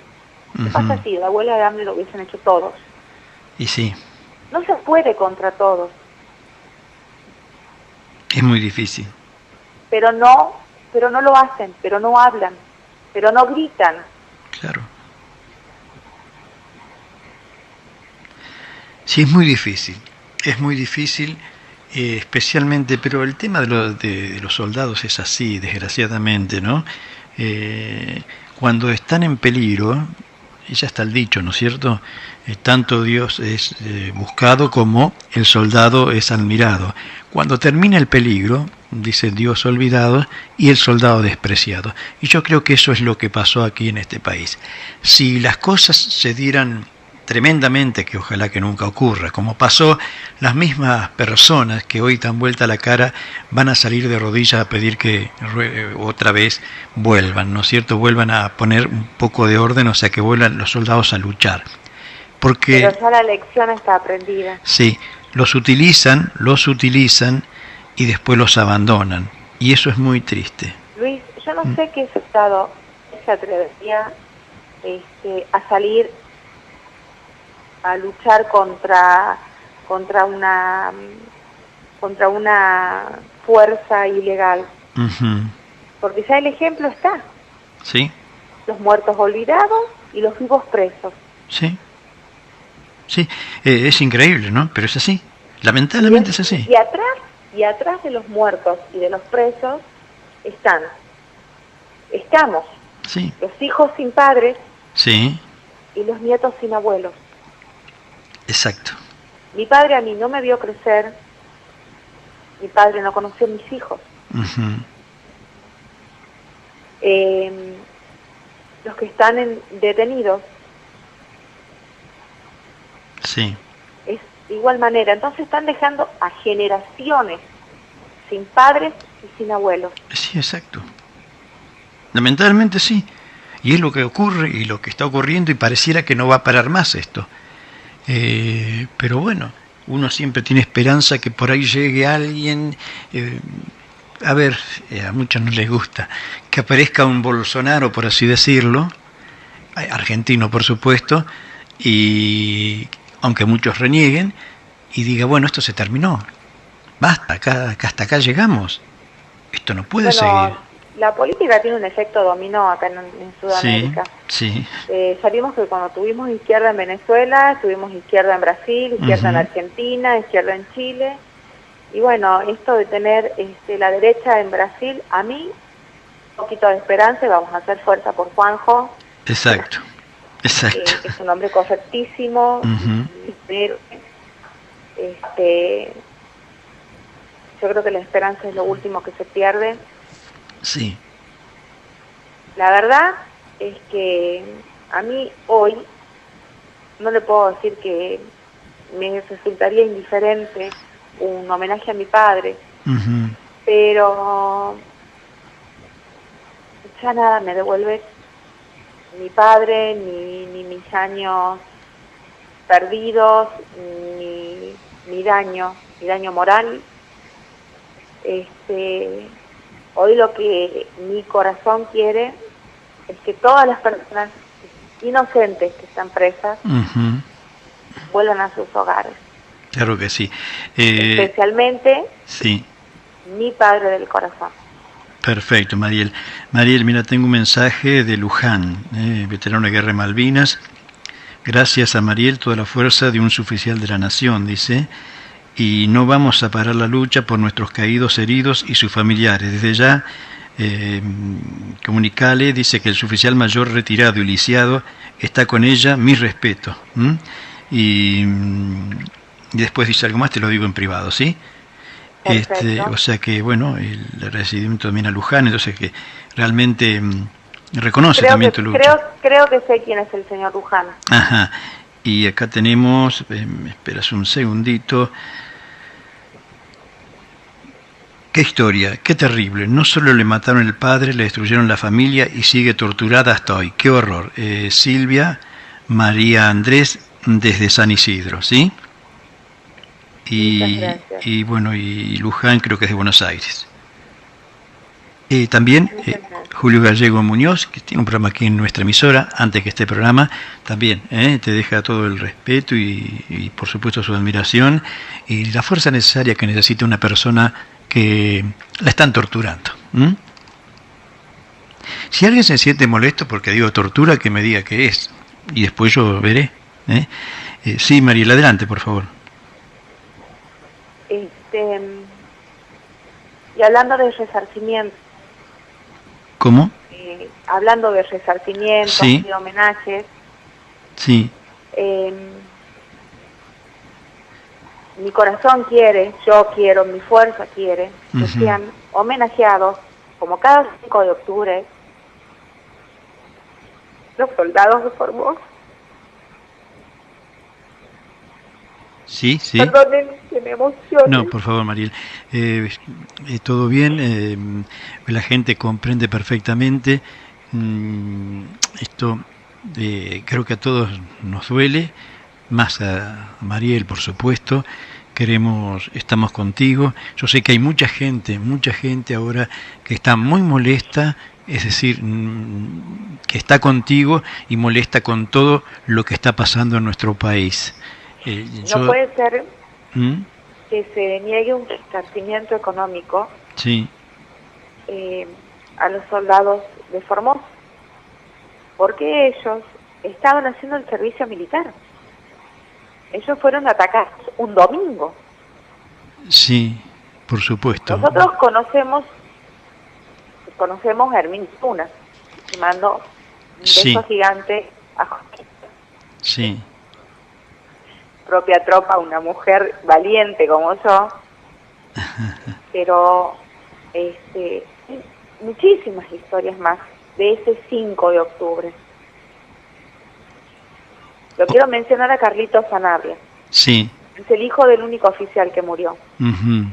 ¿Qué pasa si la huelga de hambre lo hubiesen hecho todos? Y sí. No se puede contra todos. Es muy difícil. Pero no lo hacen, pero no hablan, pero no gritan. Claro. Sí, es muy difícil, especialmente, pero el tema de los soldados es así, desgraciadamente, ¿no? Cuando están en peligro, y ya está el dicho, ¿no es cierto? Tanto Dios es buscado como el soldado es admirado. Cuando termina el peligro, dice Dios olvidado y el soldado despreciado. Y yo creo que eso es lo que pasó aquí en este país. Si las cosas se dieran tremendamente, que ojalá que nunca ocurra, como pasó, las mismas personas que hoy dan vuelta la cara van a salir de rodillas a pedir que otra vez vuelvan, ¿no es cierto? Vuelvan a poner un poco de orden, o sea, que vuelvan los soldados a luchar. Porque, pero ya la lección está aprendida. Sí, los utilizan y después los abandonan. Y eso es muy triste. Luis, yo no sé qué Estado se atrevería a salir a luchar contra una fuerza ilegal. Porque ya el ejemplo está. Sí. Los muertos olvidados y los vivos presos. Sí. Sí, es increíble, ¿no? Pero es así. Lamentablemente es así. Y atrás de los muertos y de los presos estamos. Sí. Los hijos sin padres. Sí. Y los nietos sin abuelos. Exacto. Mi padre a mí no me vio crecer. Mi padre no conoció a mis hijos. Los que están detenidos. Sí. Es de igual manera. Entonces están dejando a generaciones sin padres y sin abuelos. Sí, exacto. Lamentablemente sí. Y es lo que ocurre y lo que está ocurriendo y pareciera que no va a parar más esto. Pero bueno, uno siempre tiene esperanza que por ahí llegue alguien. A muchos no les gusta que aparezca un Bolsonaro, por así decirlo, argentino por supuesto, y aunque muchos renieguen, y diga, bueno, esto se terminó, basta, hasta acá llegamos, esto no puede seguir. La política tiene un efecto dominó acá en Sudamérica. Sí. Sabemos que cuando tuvimos izquierda en Venezuela, tuvimos izquierda en Brasil, izquierda en Argentina, izquierda en Chile. Y bueno, esto de tener la derecha en Brasil, a mí, un poquito de esperanza, y vamos a hacer fuerza por Juanjo. Exacto. Que es un hombre correctísimo. Yo creo que la esperanza es lo último que se pierde. Sí. La verdad es que a mí hoy no le puedo decir que me resultaría indiferente un homenaje a mi padre, pero ya nada me devuelve mi padre, ni mis años perdidos, ni daño moral. Hoy lo que mi corazón quiere es que todas las personas inocentes que están presas vuelvan a sus hogares. Claro que sí. Especialmente mi padre del corazón. Perfecto, Mariel. Mariel, mira, tengo un mensaje de Luján, veterano de Guerra de Malvinas. Gracias a Mariel, toda la fuerza de un suboficial de la Nación, dice. Y no vamos a parar la lucha por nuestros caídos, heridos y sus familiares. Desde ya, comunicale, dice que el suboficial mayor retirado y lisiado está con ella, mi respeto. Y después dice algo más, te lo digo en privado, ¿sí? O sea que, bueno, el agradecimiento también a Luján, entonces que realmente reconoce también tu lucha. Creo que sé quién es el señor Luján. Ajá. Y acá tenemos, esperas un segundito. Qué historia, qué terrible. No solo le mataron el padre, le destruyeron la familia y sigue torturada hasta hoy. Qué horror. Silvia María Andrés desde San Isidro, ¿sí? y, gracias. y bueno, y Luján creo que es de Buenos Aires. También Julio Gallego Muñoz, que tiene un programa aquí en nuestra emisora, antes que este programa, también te deja todo el respeto y por supuesto su admiración y la fuerza necesaria que necesita una persona que la están torturando. Si alguien se siente molesto porque digo tortura, que me diga qué es y después yo veré. Sí, Mariela, adelante, por favor. Y hablando de resarcimiento, ¿Cómo? hablando de resarcimientos Sí. y de homenajes, Sí. Mi corazón quiere, yo quiero, mi fuerza quiere que Ujú. sean homenajeados, como cada 5 de octubre, los soldados de Formosa. Sí, sí. Perdonen que me emocione. No, por favor, Mariel. Todo bien, la gente comprende perfectamente. Esto creo que a todos nos duele, más a Mariel, por supuesto. Estamos contigo. Yo sé que hay mucha gente ahora que está muy molesta, es decir, que está contigo y molesta con todo lo que está pasando en nuestro país. No puede ser ¿Mm? que se niegue un resarcimiento económico Sí, a los soldados de Formosa, porque ellos estaban haciendo el servicio militar. Ellos fueron atacados un domingo. sí, por supuesto. Nosotros conocemos a Hermín Tuna, y mando un beso Sí. gigante a Joaquín. Sí, Propia tropa, una mujer valiente como yo, pero hay muchísimas historias más de ese 5 de octubre. Lo quiero mencionar a Carlitos Sanabria, sí. es el hijo del único oficial que murió. Ujú.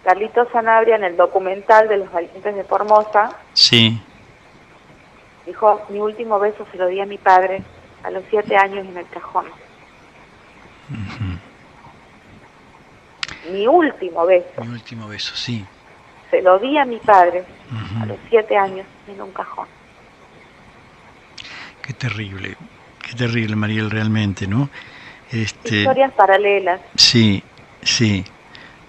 Carlitos Sanabria, en el documental de los valientes de Formosa, Sí, dijo: mi último beso se lo di a mi padre a los 7 años en el cajón. Mi último beso mi último beso, sí. se lo di a mi padre Ujú. a los 7 años en un cajón. Qué terrible, Mariel, realmente, ¿no? Historias paralelas. Sí, sí,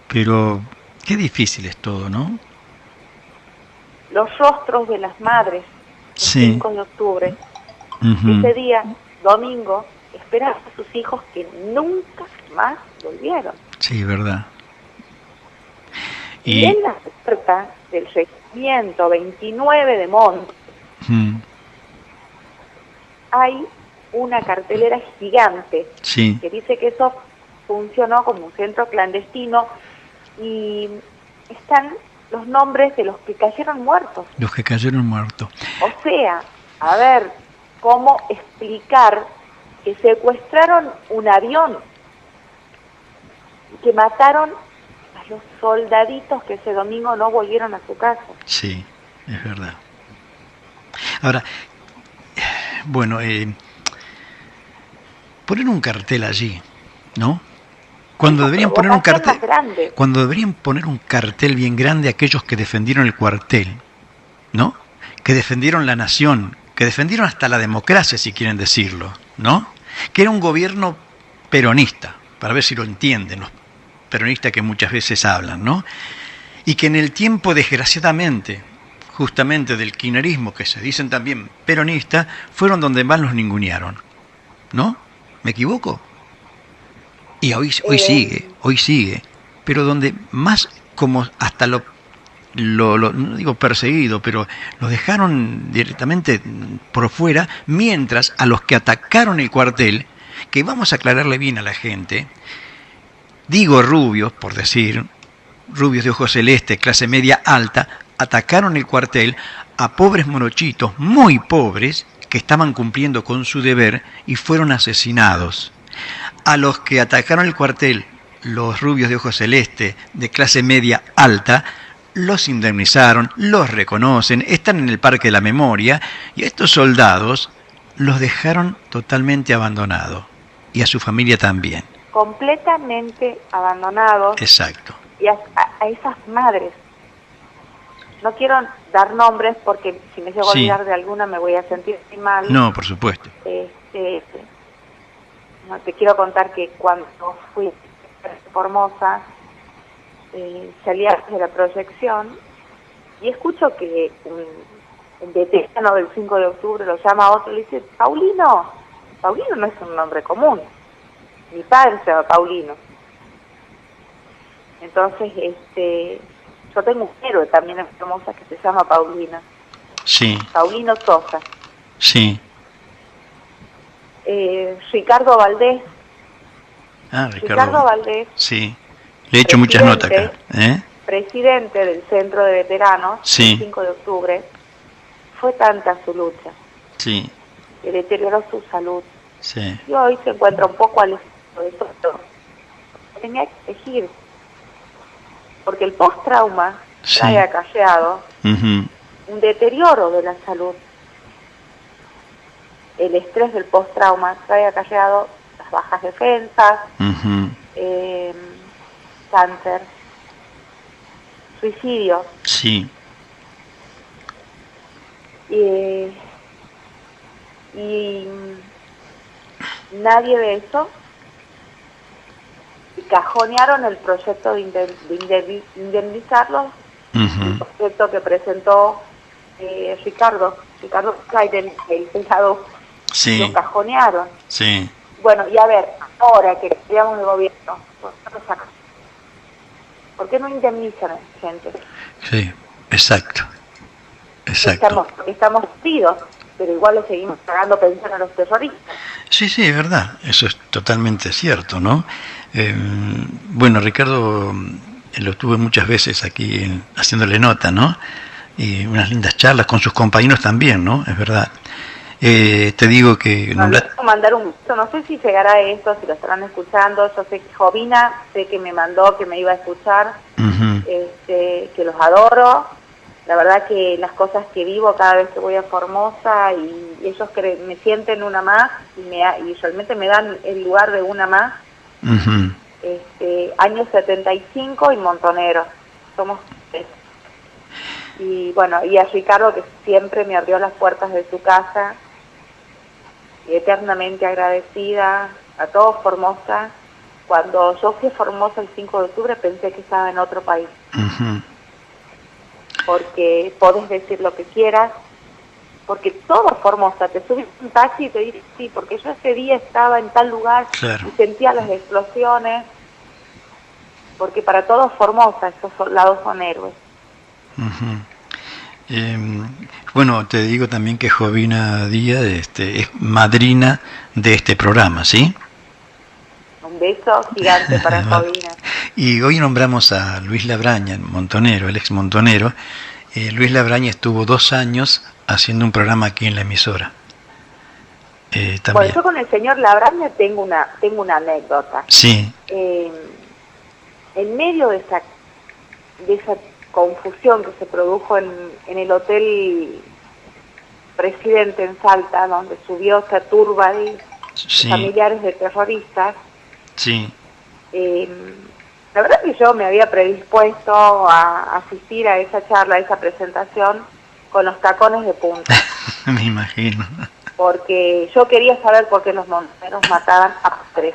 pero qué difícil es todo, ¿no? Los rostros de las madres, el Sí. 5 de octubre, Ujú. ese día, domingo, esperaban a sus hijos que nunca más volvieron. Sí, verdad. Y en la puerta del regimiento 29 de Montt Ujú. hay una cartelera gigante Sí, que dice que eso funcionó como un centro clandestino y están los nombres de los que cayeron muertos. los que cayeron muertos. O sea, a ver, ¿cómo explicar que secuestraron un avión y que mataron a los soldaditos que ese domingo no volvieron a su casa? Sí, es verdad. Ahora, bueno, poner un cartel allí, ¿no? Cuando Esa deberían poner un provocación cartel, más grande. cuando deberían poner un cartel bien grande a aquellos que defendieron el cuartel, ¿no? Que defendieron la nación, que defendieron hasta la democracia, si quieren decirlo, ¿no? Que era un gobierno peronista, para ver si lo entienden los peronistas que muchas veces hablan, ¿no? Y que en el tiempo, desgraciadamente, justamente del kirchnerismo, que se dicen también peronistas, fueron donde más los ningunearon, ¿no? ¿Me equivoco? Y hoy sigue, pero donde más, como hasta lo no digo perseguido, pero los dejaron directamente por fuera, mientras a los que atacaron el cuartel, que vamos a aclararle bien a la gente, digo rubios, por decir, rubios de ojos celestes, clase media alta, atacaron el cuartel a pobres morochitos, muy pobres, que estaban cumpliendo con su deber y fueron asesinados. A los que atacaron el cuartel, los rubios de ojos celestes, de clase media alta, los indemnizaron, los reconocen, están en el Parque de la Memoria, y a estos soldados los dejaron totalmente abandonados, y a su familia también. completamente abandonados. Exacto. Y a esas madres. No quiero dar nombres porque si me llego a olvidar de alguna me voy a sentir mal. No, por supuesto. No, te quiero contar que cuando fui a Formosa, salía de la proyección y escucho que un veterano del 5 de octubre lo llama a otro y le dice, Paulino. Paulino no es un nombre común. Mi padre se llama Paulino. Entonces, yo tengo un héroe también en Formosa que se llama Paulino. Sí. Paulino Sosa. Sí. Ricardo Valdés. Ricardo Valdés. Sí. Le he hecho muchas notas acá. Presidente del Centro de Veteranos, sí. El 5 de octubre. Fue tanta su lucha. Sí. Que deterioró su salud. Sí. Y hoy se encuentra un poco alejado de todo. Tenía que elegir. Porque el post-trauma trae acarreado un deterioro de la salud. El estrés del post-trauma trae acarreado las bajas defensas, cáncer, suicidio. Sí. Y nadie de eso. Y cajonearon el proyecto de indemnizarlos, el proyecto que presentó Ricardo Kleiden, el Senado, lo cajonearon. Sí. Bueno, y a ver, ahora que cambiamos de gobierno, ¿por qué no indemnizan a la gente? Sí, exacto. Estamos pidos, pero igual le seguimos pagando pensión a los terroristas. Sí, es verdad, eso es totalmente cierto, ¿no? Bueno, Ricardo lo tuve muchas veces aquí haciéndole nota, ¿no? Y unas lindas charlas con sus compañeros también, ¿no? Es verdad. Te digo que... mandar no sé si llegará esto, si lo estarán escuchando. Yo sé que Jovina, sé que me mandó, que me iba a escuchar, que los adoro. La verdad que las cosas que vivo cada vez que voy a Formosa y ellos me sienten una más y realmente me dan el lugar de una más. Año 75 y Montonero. Somos tres. Y bueno, y a Ricardo que siempre me abrió las puertas de su casa. Y eternamente agradecida a todos Formosa. Cuando yo fui a Formosa el 5 de octubre pensé que estaba en otro país. Porque podés decir lo que quieras, porque todo Formosa, te subís un taxi y te dices sí, porque yo ese día estaba en tal lugar y sentía las explosiones, porque para todos Formosa esos soldados son héroes. Bueno, te digo también que Jovina Díaz es madrina de este programa, ¿sí? Un beso gigante para Jovina. Y hoy nombramos a Luis Labraña, Montonero, el ex Montonero. Luis Labraña estuvo 2 años haciendo un programa aquí en la emisora. También. Bueno, yo con el señor Labraña tengo una anécdota. Sí. En medio de esa confusión que se produjo en el Hotel Presidente en Salta, donde subió esa turba de familiares de terroristas, la verdad que yo me había predispuesto a asistir a esa charla, a esa presentación, con los tacones de punta. Me imagino. Porque yo quería saber por qué los monteros mataban a padres.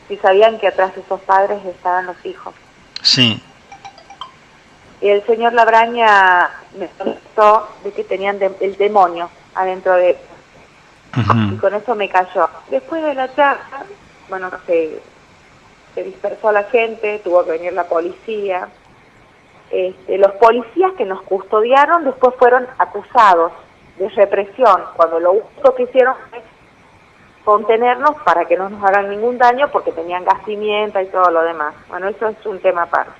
Si sabían que atrás de esos padres estaban los hijos. Sí. Y el señor Labraña me contó de que tenían el demonio adentro de ellos. Y con eso me cayó. Después de la charla, bueno, se dispersó la gente, tuvo que venir la policía. Los policías que nos custodiaron después fueron acusados de represión, cuando lo único que hicieron fue contenernos para que no nos hagan ningún daño porque tenían gas pimienta y todo lo demás. Bueno, eso es un tema aparte.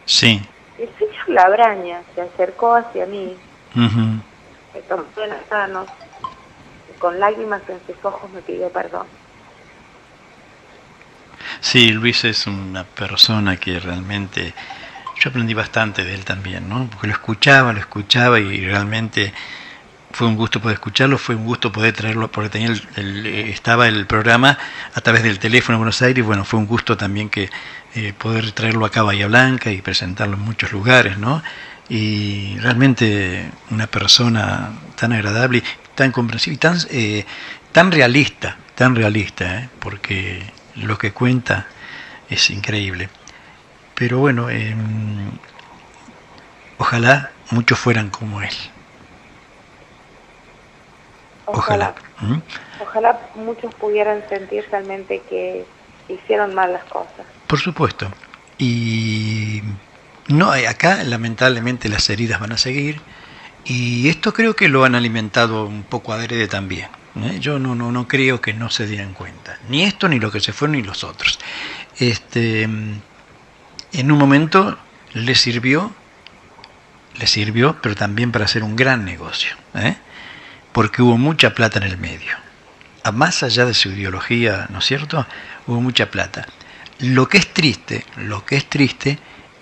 Sí. El señor Labraña se acercó hacia mí, me tomó de las manos y con lágrimas en sus ojos me pidió perdón. Sí, Luis es una persona que realmente... Yo aprendí bastante de él también, ¿no? Porque lo escuchaba y realmente fue un gusto poder escucharlo, fue un gusto poder traerlo, porque tenía estaba el programa a través del teléfono en Buenos Aires. Bueno, fue un gusto también que poder traerlo acá a Bahía Blanca y presentarlo en muchos lugares, ¿no? Y realmente una persona tan agradable, tan comprensiva y tan realista, porque lo que cuenta es increíble. Pero bueno, ojalá muchos fueran como él. Ojalá. Ojalá muchos pudieran sentir realmente que hicieron mal las cosas. Por supuesto. Y no, acá lamentablemente las heridas van a seguir, y esto creo que lo han alimentado un poco adrede también. Yo no creo que no se dieran cuenta, ni esto, ni lo que se fueron, ni los otros. En un momento le sirvió, pero también para hacer un gran negocio, porque hubo mucha plata en el medio. Más allá de su ideología, ¿no es cierto?, hubo mucha plata. Lo que es triste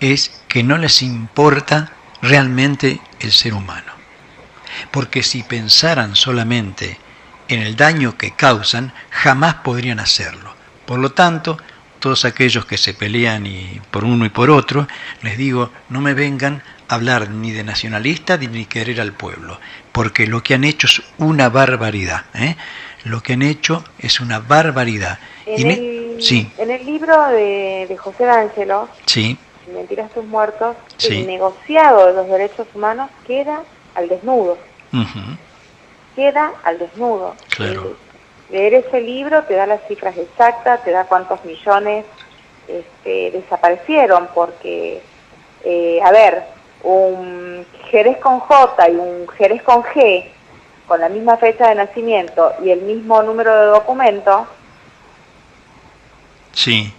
es que no les importa realmente el ser humano. Porque si pensaran solamente en el daño que causan, jamás podrían hacerlo. Por lo tanto, todos aquellos que se pelean por uno y por otro, les digo, no me vengan a hablar ni de nacionalista ni querer al pueblo, porque lo que han hecho es una barbaridad. Lo que han hecho es una barbaridad. En el libro de José D'Angelo, sí, Mentiras tus muertos, sí, el negociado de los derechos humanos queda al desnudo. Uh-huh. Queda al desnudo. Claro. Leer ese libro te da las cifras exactas, te da cuántos millones desaparecieron, porque, un Jerez con J y un Jerez con G, con la misma fecha de nacimiento y el mismo número de documento, sí,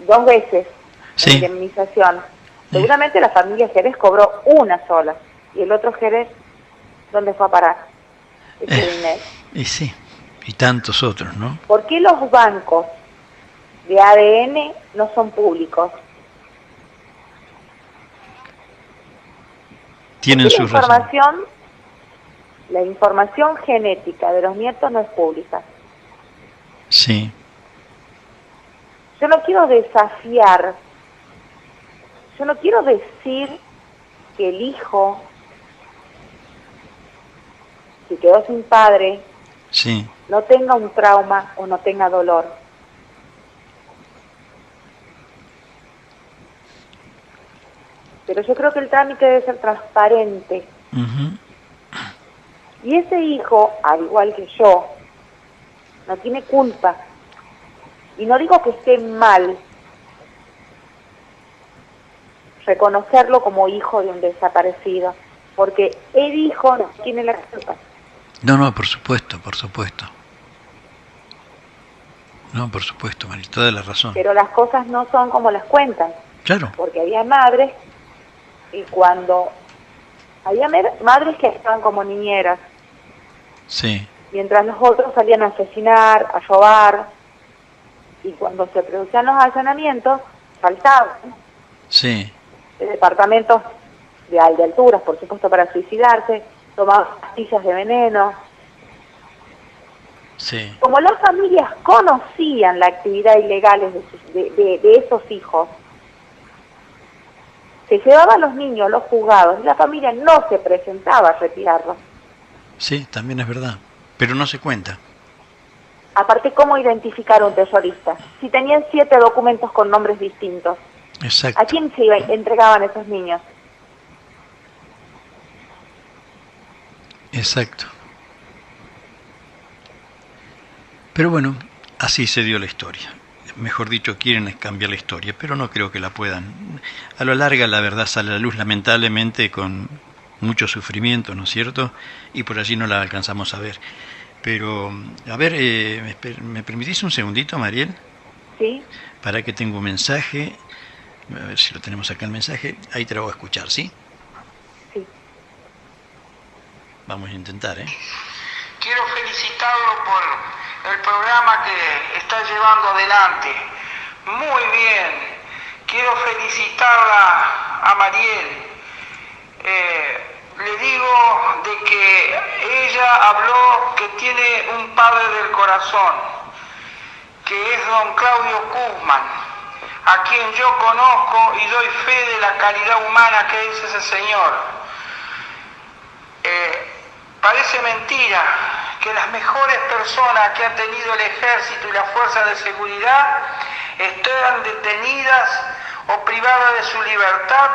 2 veces sí, la indemnización. Seguramente la familia Jerez cobró una sola, y el otro Jerez, ¿dónde fue a parar ese dinero? Y sí, y tantos otros, ¿no? ¿Por qué los bancos de ADN no son públicos? Tienen su razón. La información genética de los nietos no es pública. Sí. Yo no quiero desafiar, yo no quiero decir que el hijo que quedó sin padre, sí, no tenga un trauma o no tenga dolor. Pero yo creo que el trámite debe ser transparente. Uh-huh. Y ese hijo, al igual que yo, no tiene culpa. Y no digo que esté mal reconocerlo como hijo de un desaparecido, porque el hijo no tiene la culpa. No, por supuesto. No, por supuesto, Mari, toda la razón. Pero las cosas no son como las cuentan. Claro. Porque había madres, y cuando había madres que estaban como niñeras, sí, mientras los otros salían a asesinar, a robar, y cuando se producían los allanamientos, faltaban. Sí. De departamentos de alturas, por supuesto, para suicidarse, tomaban pastillas de veneno. Sí. Como las familias conocían la actividad ilegal de esos hijos, se llevaban los niños, los juzgados, y la familia no se presentaba a retirarlos. Sí, también es verdad, pero no se cuenta. Aparte, ¿cómo identificar a un terrorista? Si tenían 7 documentos con nombres distintos. Exacto. ¿A quién se entregaban esos niños? Exacto. Pero bueno, así se dio la historia. Mejor dicho, quieren cambiar la historia, pero no creo que la puedan. A lo largo la verdad sale a la luz, lamentablemente, con mucho sufrimiento, ¿no es cierto? Y por allí no la alcanzamos a ver. Pero, a ver, ¿me permitís un segundito, Mariel? Sí. Para que tengo un mensaje. A ver si lo tenemos acá el mensaje. Ahí te lo voy a escuchar, ¿sí? Sí. Vamos a intentar, Quiero felicitarlo por el programa que está llevando adelante. Muy bien. Quiero felicitarla a Mariel. le digo de que ella habló que tiene un padre del corazón, que es don Claudio Kuzman, a quien yo conozco y doy fe de la calidad humana que es ese señor. Parece mentira que las mejores personas que ha tenido el ejército y las fuerzas de seguridad estén detenidas o privadas de su libertad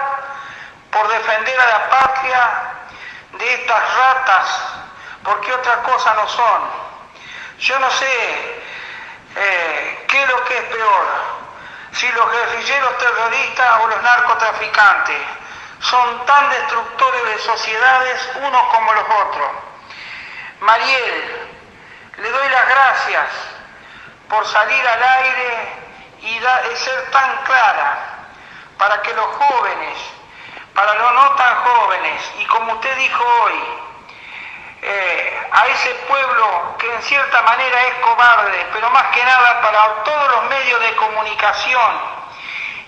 por defender a la patria de estas ratas, porque otra cosa no son. Yo no sé qué es lo que es peor, si los guerrilleros terroristas o los narcotraficantes. Son tan destructores de sociedades unos como los otros. Mariel, le doy las gracias por salir al aire y ser tan clara para que los jóvenes, para los no tan jóvenes, y como usted dijo hoy, a ese pueblo que en cierta manera es cobarde, pero más que nada para todos los medios de comunicación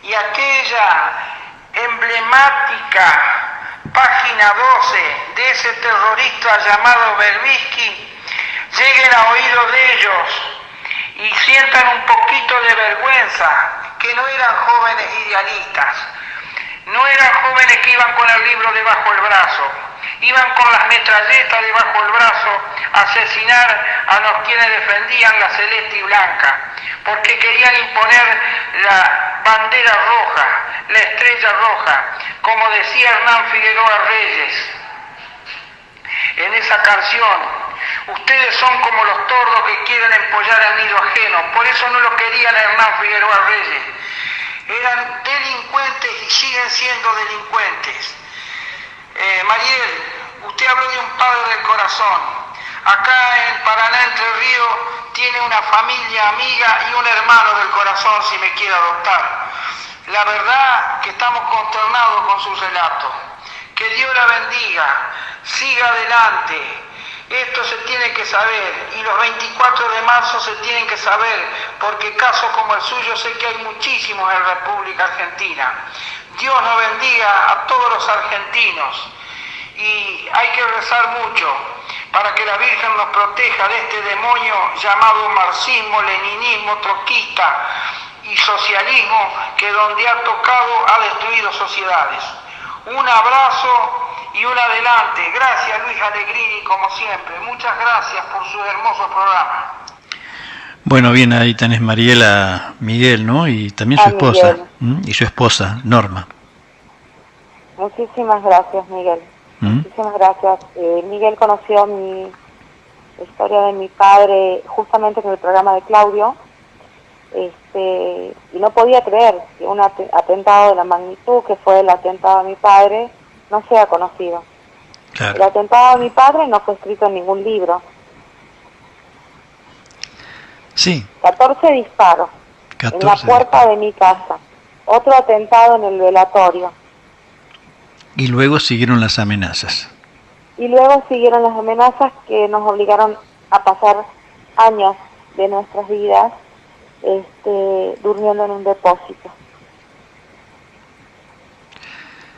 y aquella emblemática página 12 de ese terrorista llamado Berbisky, lleguen a oídos de ellos y sientan un poquito de vergüenza, que no eran jóvenes idealistas, no eran jóvenes que iban con el libro debajo del brazo, iban con las metralletas debajo del brazo a asesinar a los quienes defendían la celeste y blanca, porque querían imponer la bandera roja, la estrella roja, como decía Hernán Figueroa Reyes en esa canción. Ustedes son como los tordos que quieren empollar el nido ajeno, por eso no lo querían a Hernán Figueroa Reyes. Eran delincuentes y siguen siendo delincuentes. Mariel, usted habló de un padre del corazón. Acá en Paraná, Entre Ríos, tiene una familia amiga y un hermano del corazón si me quiere adoptar. La verdad que estamos consternados con su relato. Que Dios la bendiga, siga adelante. Esto se tiene que saber y los 24 de marzo se tienen que saber, porque casos como el suyo sé que hay muchísimos en la República Argentina. Dios nos bendiga a todos los argentinos y hay que rezar mucho para que la Virgen nos proteja de este demonio llamado marxismo, leninismo, trotskista y socialismo, que donde ha tocado ha destruido sociedades. Un abrazo y un adelante. Gracias, Luis Allegrini, como siempre. Muchas gracias por su hermoso programa. Bueno, bien, ahí tenés Mariela, Miguel, ¿no? Y también su esposa. Y su esposa, Norma. Muchísimas gracias, Miguel. Muchísimas gracias. Miguel conoció la historia de mi padre justamente en el programa de Claudio. Y no podía creer que un atentado de la magnitud que fue el atentado a mi padre no sea conocido. Claro. El atentado a mi padre no fue escrito en ningún libro. Sí. 14 disparos 14 en la puerta de mi casa. Otro atentado en el velatorio. Y luego siguieron las amenazas. Y luego siguieron las amenazas que nos obligaron a pasar años de nuestras vidas durmiendo en un depósito.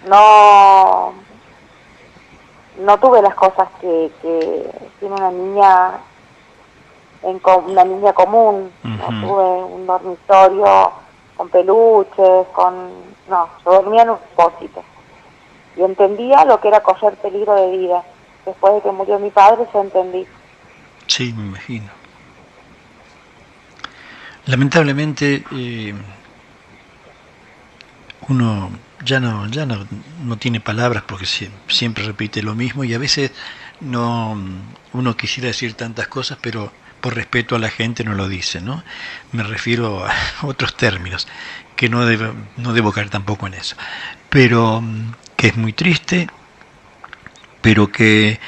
No tuve las cosas que tiene una niña común. No tuve un dormitorio con peluches, yo dormía en un depósito. Y entendía lo que era correr peligro de vida. Después de que murió mi padre, yo entendí. Sí, me imagino. Lamentablemente, uno ya no tiene palabras porque siempre repite lo mismo y a veces uno quisiera decir tantas cosas, pero por respeto a la gente no lo dice, ¿no? Me refiero a otros términos, que no debo caer tampoco en eso. Pero que es muy triste, pero que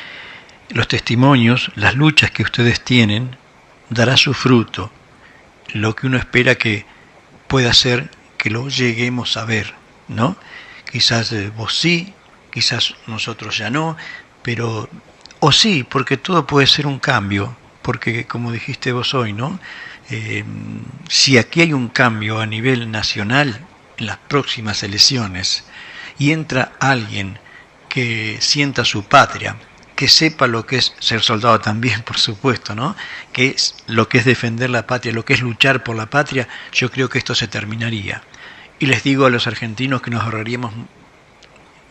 los testimonios, las luchas que ustedes tienen, dará su fruto. Lo que uno espera que pueda ser que lo lleguemos a ver, ¿no? Quizás vos sí, quizás nosotros ya no, pero o sí, porque todo puede ser un cambio, porque como dijiste vos hoy, ¿no? Si aquí hay un cambio a nivel nacional en las próximas elecciones y entra alguien que sienta su patria, que sepa lo que es ser soldado también, por supuesto, ¿no? Que es lo que es defender la patria, lo que es luchar por la patria, yo creo que esto se terminaría. Y les digo a los argentinos que nos ahorraríamos,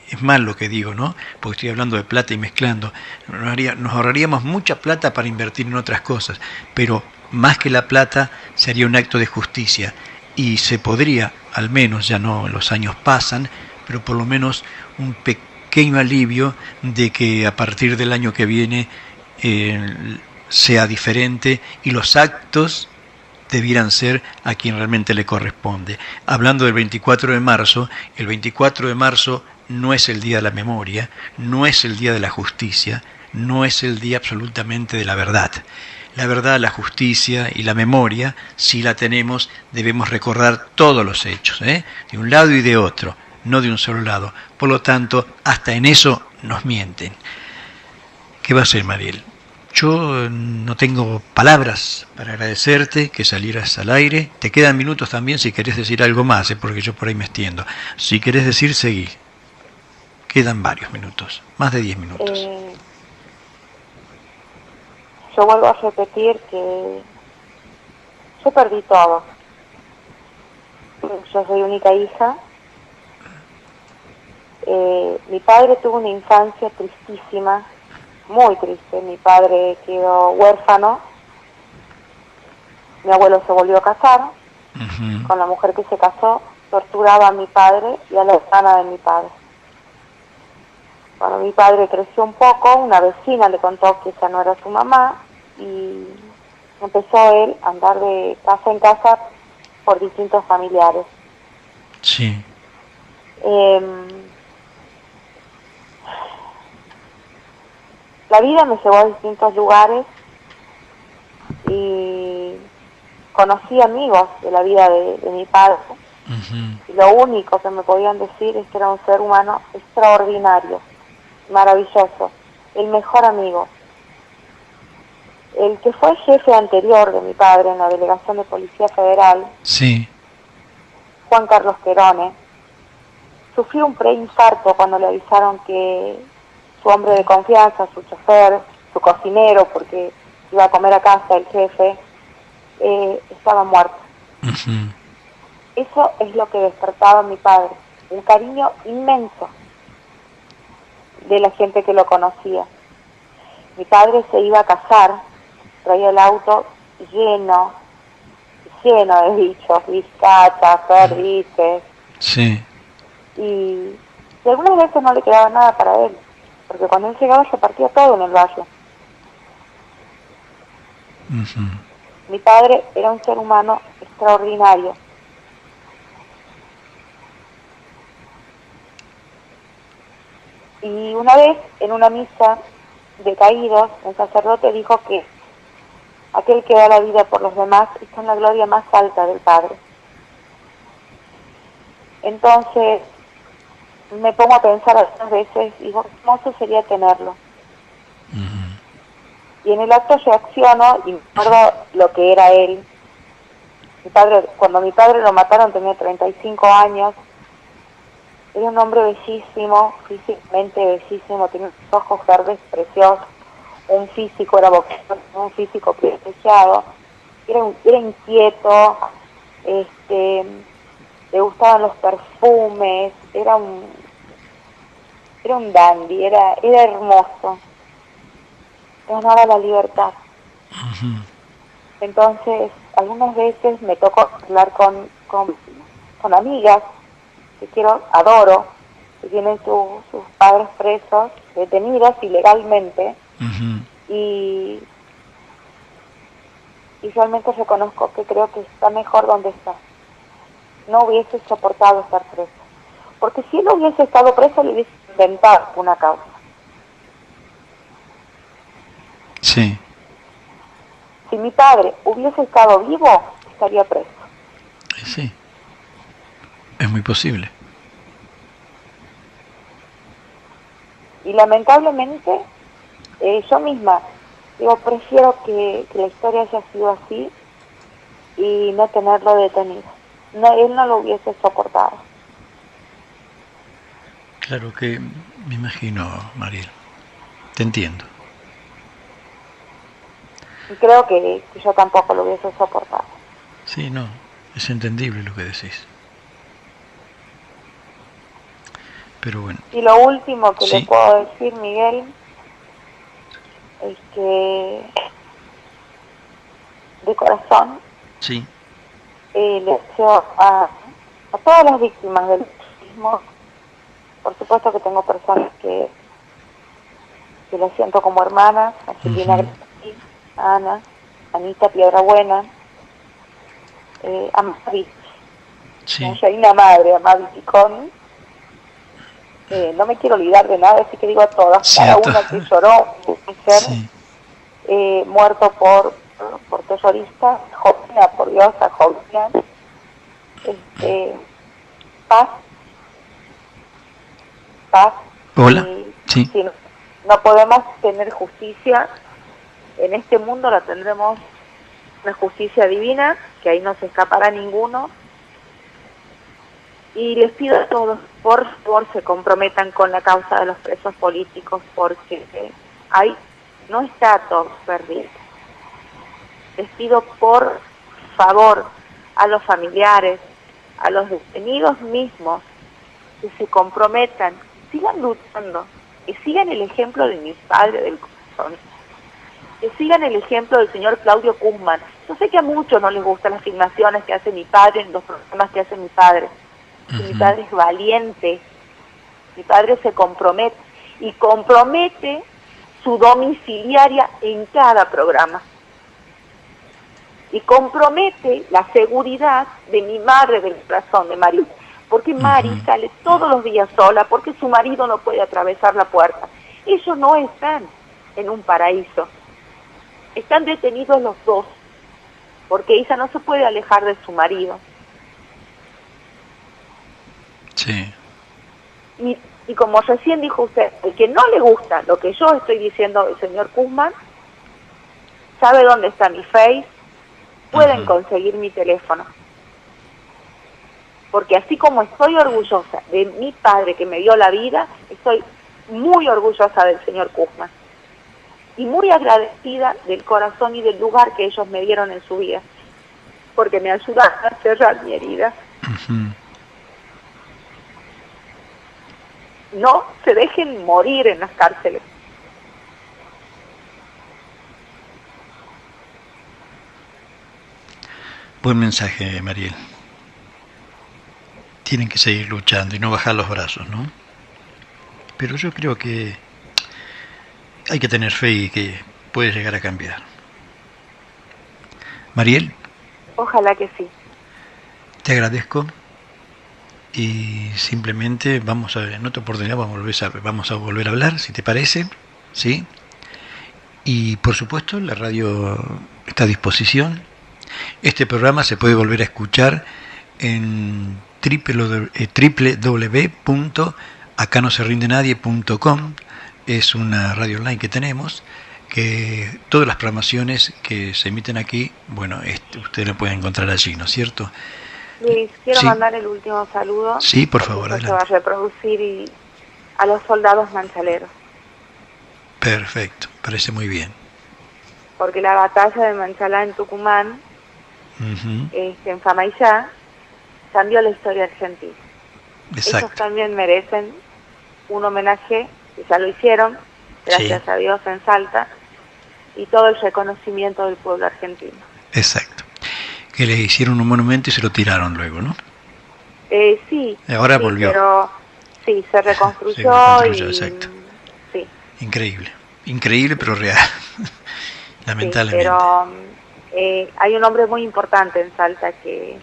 es mal lo que digo, ¿no? Porque estoy hablando de plata y mezclando, nos ahorraríamos mucha plata para invertir en otras cosas, pero más que la plata sería un acto de justicia y se podría, al menos, ya no, los años pasan, pero por lo menos un pequeño alivio de que a partir del año que viene sea diferente y los actos debieran ser a quien realmente le corresponde. Hablando del 24 de marzo, el 24 de marzo no es el día de la memoria, no es el día de la justicia, no es el día absolutamente de la verdad. La verdad, la justicia y la memoria, si la tenemos, debemos recordar todos los hechos, de un lado y de otro, no de un solo lado. Por lo tanto, hasta en eso nos mienten. ¿Qué va a hacer, Mariel? Yo no tengo palabras para agradecerte que salieras al aire. Te quedan minutos también si querés decir algo más, porque yo por ahí me extiendo. Si querés decir, seguí. Quedan varios minutos, más de 10 minutos. Yo vuelvo a repetir que yo perdí todo. Yo soy única hija. Mi padre tuvo una infancia tristísima, muy triste. Mi padre quedó huérfano. Mi abuelo se volvió a casar con la mujer que se casó. Torturaba a mi padre y a la hermana de mi padre. Cuando mi padre creció un poco, una vecina le contó que esa no era su mamá y empezó él a andar de casa en casa por distintos familiares. Sí. La vida me llevó a distintos lugares y conocí amigos de la vida de mi padre. Y lo único que me podían decir es que era un ser humano extraordinario, maravilloso, el mejor amigo. El que fue jefe anterior de mi padre en la Delegación de Policía Federal, sí, Juan Carlos Querone, sufrió un preinfarto cuando le avisaron que su hombre de confianza, su chofer, su cocinero, porque iba a comer a casa el jefe, estaba muerto. Eso es lo que despertaba mi padre, un cariño inmenso de la gente que lo conocía. Mi padre se iba a casar, traía el auto lleno de bichos, vizcachas, perdices. Sí. Y algunas veces no le quedaba nada para él, porque cuando él llegaba se partía todo en el valle. Mi padre era un ser humano extraordinario. Y una vez, en una misa de caídos, el sacerdote dijo que aquel que da la vida por los demás está en la gloria más alta del Padre. Entonces, me pongo a pensar algunas veces, y digo, qué hermoso sería tenerlo. Y en el acto reacciono y me acuerdo lo que era él. Mi padre, cuando mi padre lo mataron tenía 35 años. Era un hombre bellísimo, físicamente bellísimo, tenía unos ojos verdes preciosos, un físico, era boxeador, un físico privilegiado, era inquieto, le gustaban los perfumes, era un dandy, era hermoso, ganaba la libertad. Entonces, algunas veces me tocó hablar con amigas que adoro, que tienen sus padres presos, detenidos ilegalmente, y realmente reconozco que creo que está mejor donde está. No hubiese soportado estar preso, porque si él hubiese estado preso le hubiese inventado una causa. Sí. Si mi padre hubiese estado vivo, estaría preso. Sí. Es muy posible. Y lamentablemente, yo misma, prefiero que la historia haya sido así y no tenerlo detenido. No, él no lo hubiese soportado. Claro que me imagino, Mariel. Te entiendo. Y creo que yo tampoco lo hubiese soportado. Sí, no, es entendible lo que decís. Pero bueno. Y lo último que Sí. le puedo decir, Miguel, es que de corazón Sí. le deseo a todas las víctimas del racismo. Por supuesto que tengo personas que las siento como hermanas, a Silvina Graci, a Ana, a Anita Piedrabuena, a Mavi, Sí. a Yaina Madre, a Mavi Ticón. No me quiero olvidar de nada, así que digo a todas, Sí, cada a una que lloró, ser Sí. muerto por terrorista, Jovina, por Dios, a Jovina, paz, Hola. y Sí. si no podemos tener justicia en este mundo, la tendremos una justicia divina, que ahí no se escapará ninguno. Y les pido a todos, por favor, se comprometan con la causa de los presos políticos, porque ahí no está todo perdido. Les pido, por favor, a los familiares, a los detenidos mismos, que se comprometan, sigan luchando, que sigan el ejemplo de mi padre del corazón, que sigan el ejemplo del señor Claudio Kuzman. Yo sé que a muchos no les gustan las filmaciones que hace mi padre, los programas que hace mi padre. Mi padre es valiente, mi padre se compromete y compromete su domiciliaria en cada programa y compromete la seguridad de mi madre del corazón, de Mari, porque Mari sale todos los días sola porque su marido no puede atravesar la puerta. Ellos no están en un paraíso, están detenidos los dos porque ella no se puede alejar de su marido. Sí. Y como recién dijo usted, el que no le gusta lo que yo estoy diciendo del señor Kuzman, sabe dónde está mi Face, pueden conseguir mi teléfono. Porque así como estoy orgullosa de mi padre que me dio la vida, estoy muy orgullosa del señor Kuzman. Y muy agradecida del corazón y del lugar que ellos me dieron en su vida. Porque me ayudaron a cerrar mi herida. No se dejen morir en las cárceles. Buen mensaje, Mariel. Tienen que seguir luchando y no bajar los brazos, ¿no? Pero yo creo que hay que tener fe y que puede llegar a cambiar. Mariel, Ojalá que sí. te agradezco y simplemente vamos a, en otra oportunidad vamos a volver a hablar, si te parece, ¿sí? Y por supuesto la radio está a disposición. Este programa se puede volver a escuchar en www.acanoserrindenadie.com. Es una radio online que tenemos, que todas las programaciones que se emiten aquí, bueno, ustedes lo pueden encontrar allí, ¿no es cierto? Luis, quiero Sí. mandar el último saludo. Sí, por favor, porque se va a adelante. reproducir a los soldados manchaleros. Perfecto, parece muy bien. Porque la batalla de Manchalá en Tucumán, en Famaillá, cambió la historia argentina. Ellos Exacto. también merecen un homenaje, que ya lo hicieron, gracias a Dios en Salta, y todo el reconocimiento del pueblo argentino. Exacto. Que le hicieron un monumento y se lo tiraron luego, ¿no? Sí. Ahora sí, volvió. Pero sí, se reconstruyó, Se reconstruyó, exacto. Sí. Increíble. Increíble, pero real. Lamentablemente. Sí, pero hay un hombre muy importante en Salta que,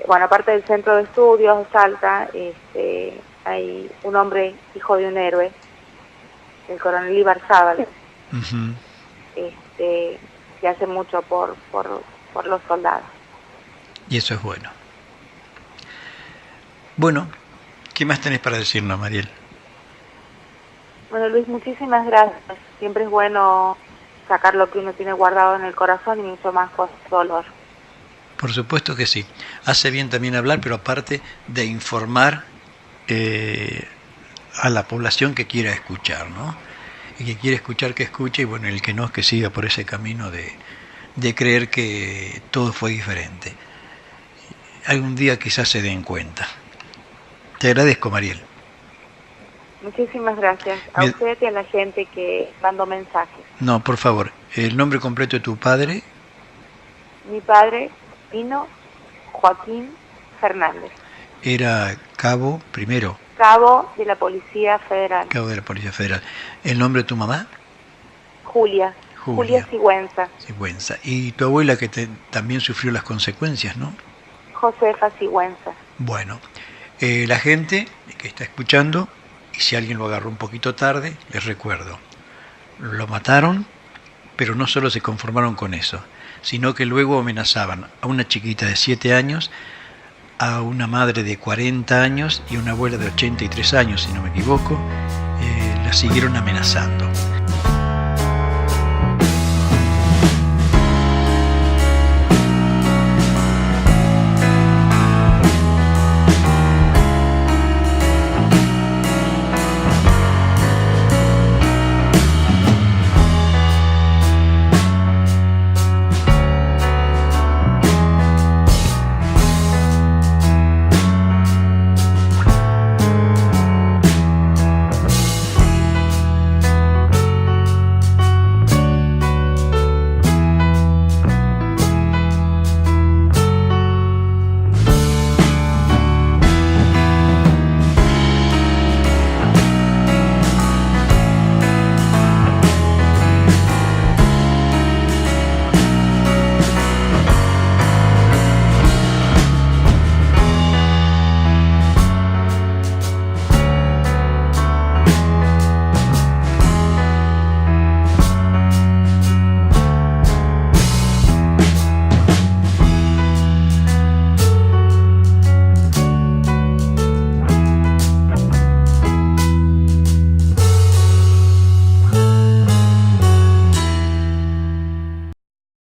bueno, aparte del centro de estudios de Salta, hay un hombre, hijo de un héroe, el coronel Ibarzábal, que hace mucho por los soldados. Y eso es bueno. Bueno, ¿qué más tenés para decirnos, Mariel? Bueno, Luis, muchísimas gracias. Siempre es bueno sacar lo que uno tiene guardado en el corazón y mucho más con dolor. Por supuesto que sí. Hace bien también hablar, pero aparte de informar a la población que quiera escuchar, ¿no? Y que quiere escuchar, que escuche, y bueno, el que no, que siga por ese camino de creer que todo fue diferente. Algún día quizás se den cuenta. Te agradezco, Mariel. Muchísimas gracias a usted y a la gente que mandó mensajes. No, por favor, el nombre completo de tu padre. Mi padre, Pino Joaquín Fernández. Era cabo primero. Cabo de la Policía Federal. Cabo de la Policía Federal. ¿El nombre de tu mamá? Julia Sigüenza. Sigüenza. Y tu abuela que también sufrió las consecuencias, ¿no? Josefa Sigüenza. Bueno, la gente que está escuchando, y si alguien lo agarró un poquito tarde, les recuerdo, lo mataron, pero no solo se conformaron con eso, sino que luego amenazaban a una chiquita de 7 años, a una madre de 40 años y una abuela de 83 años, si no me equivoco, la siguieron amenazando.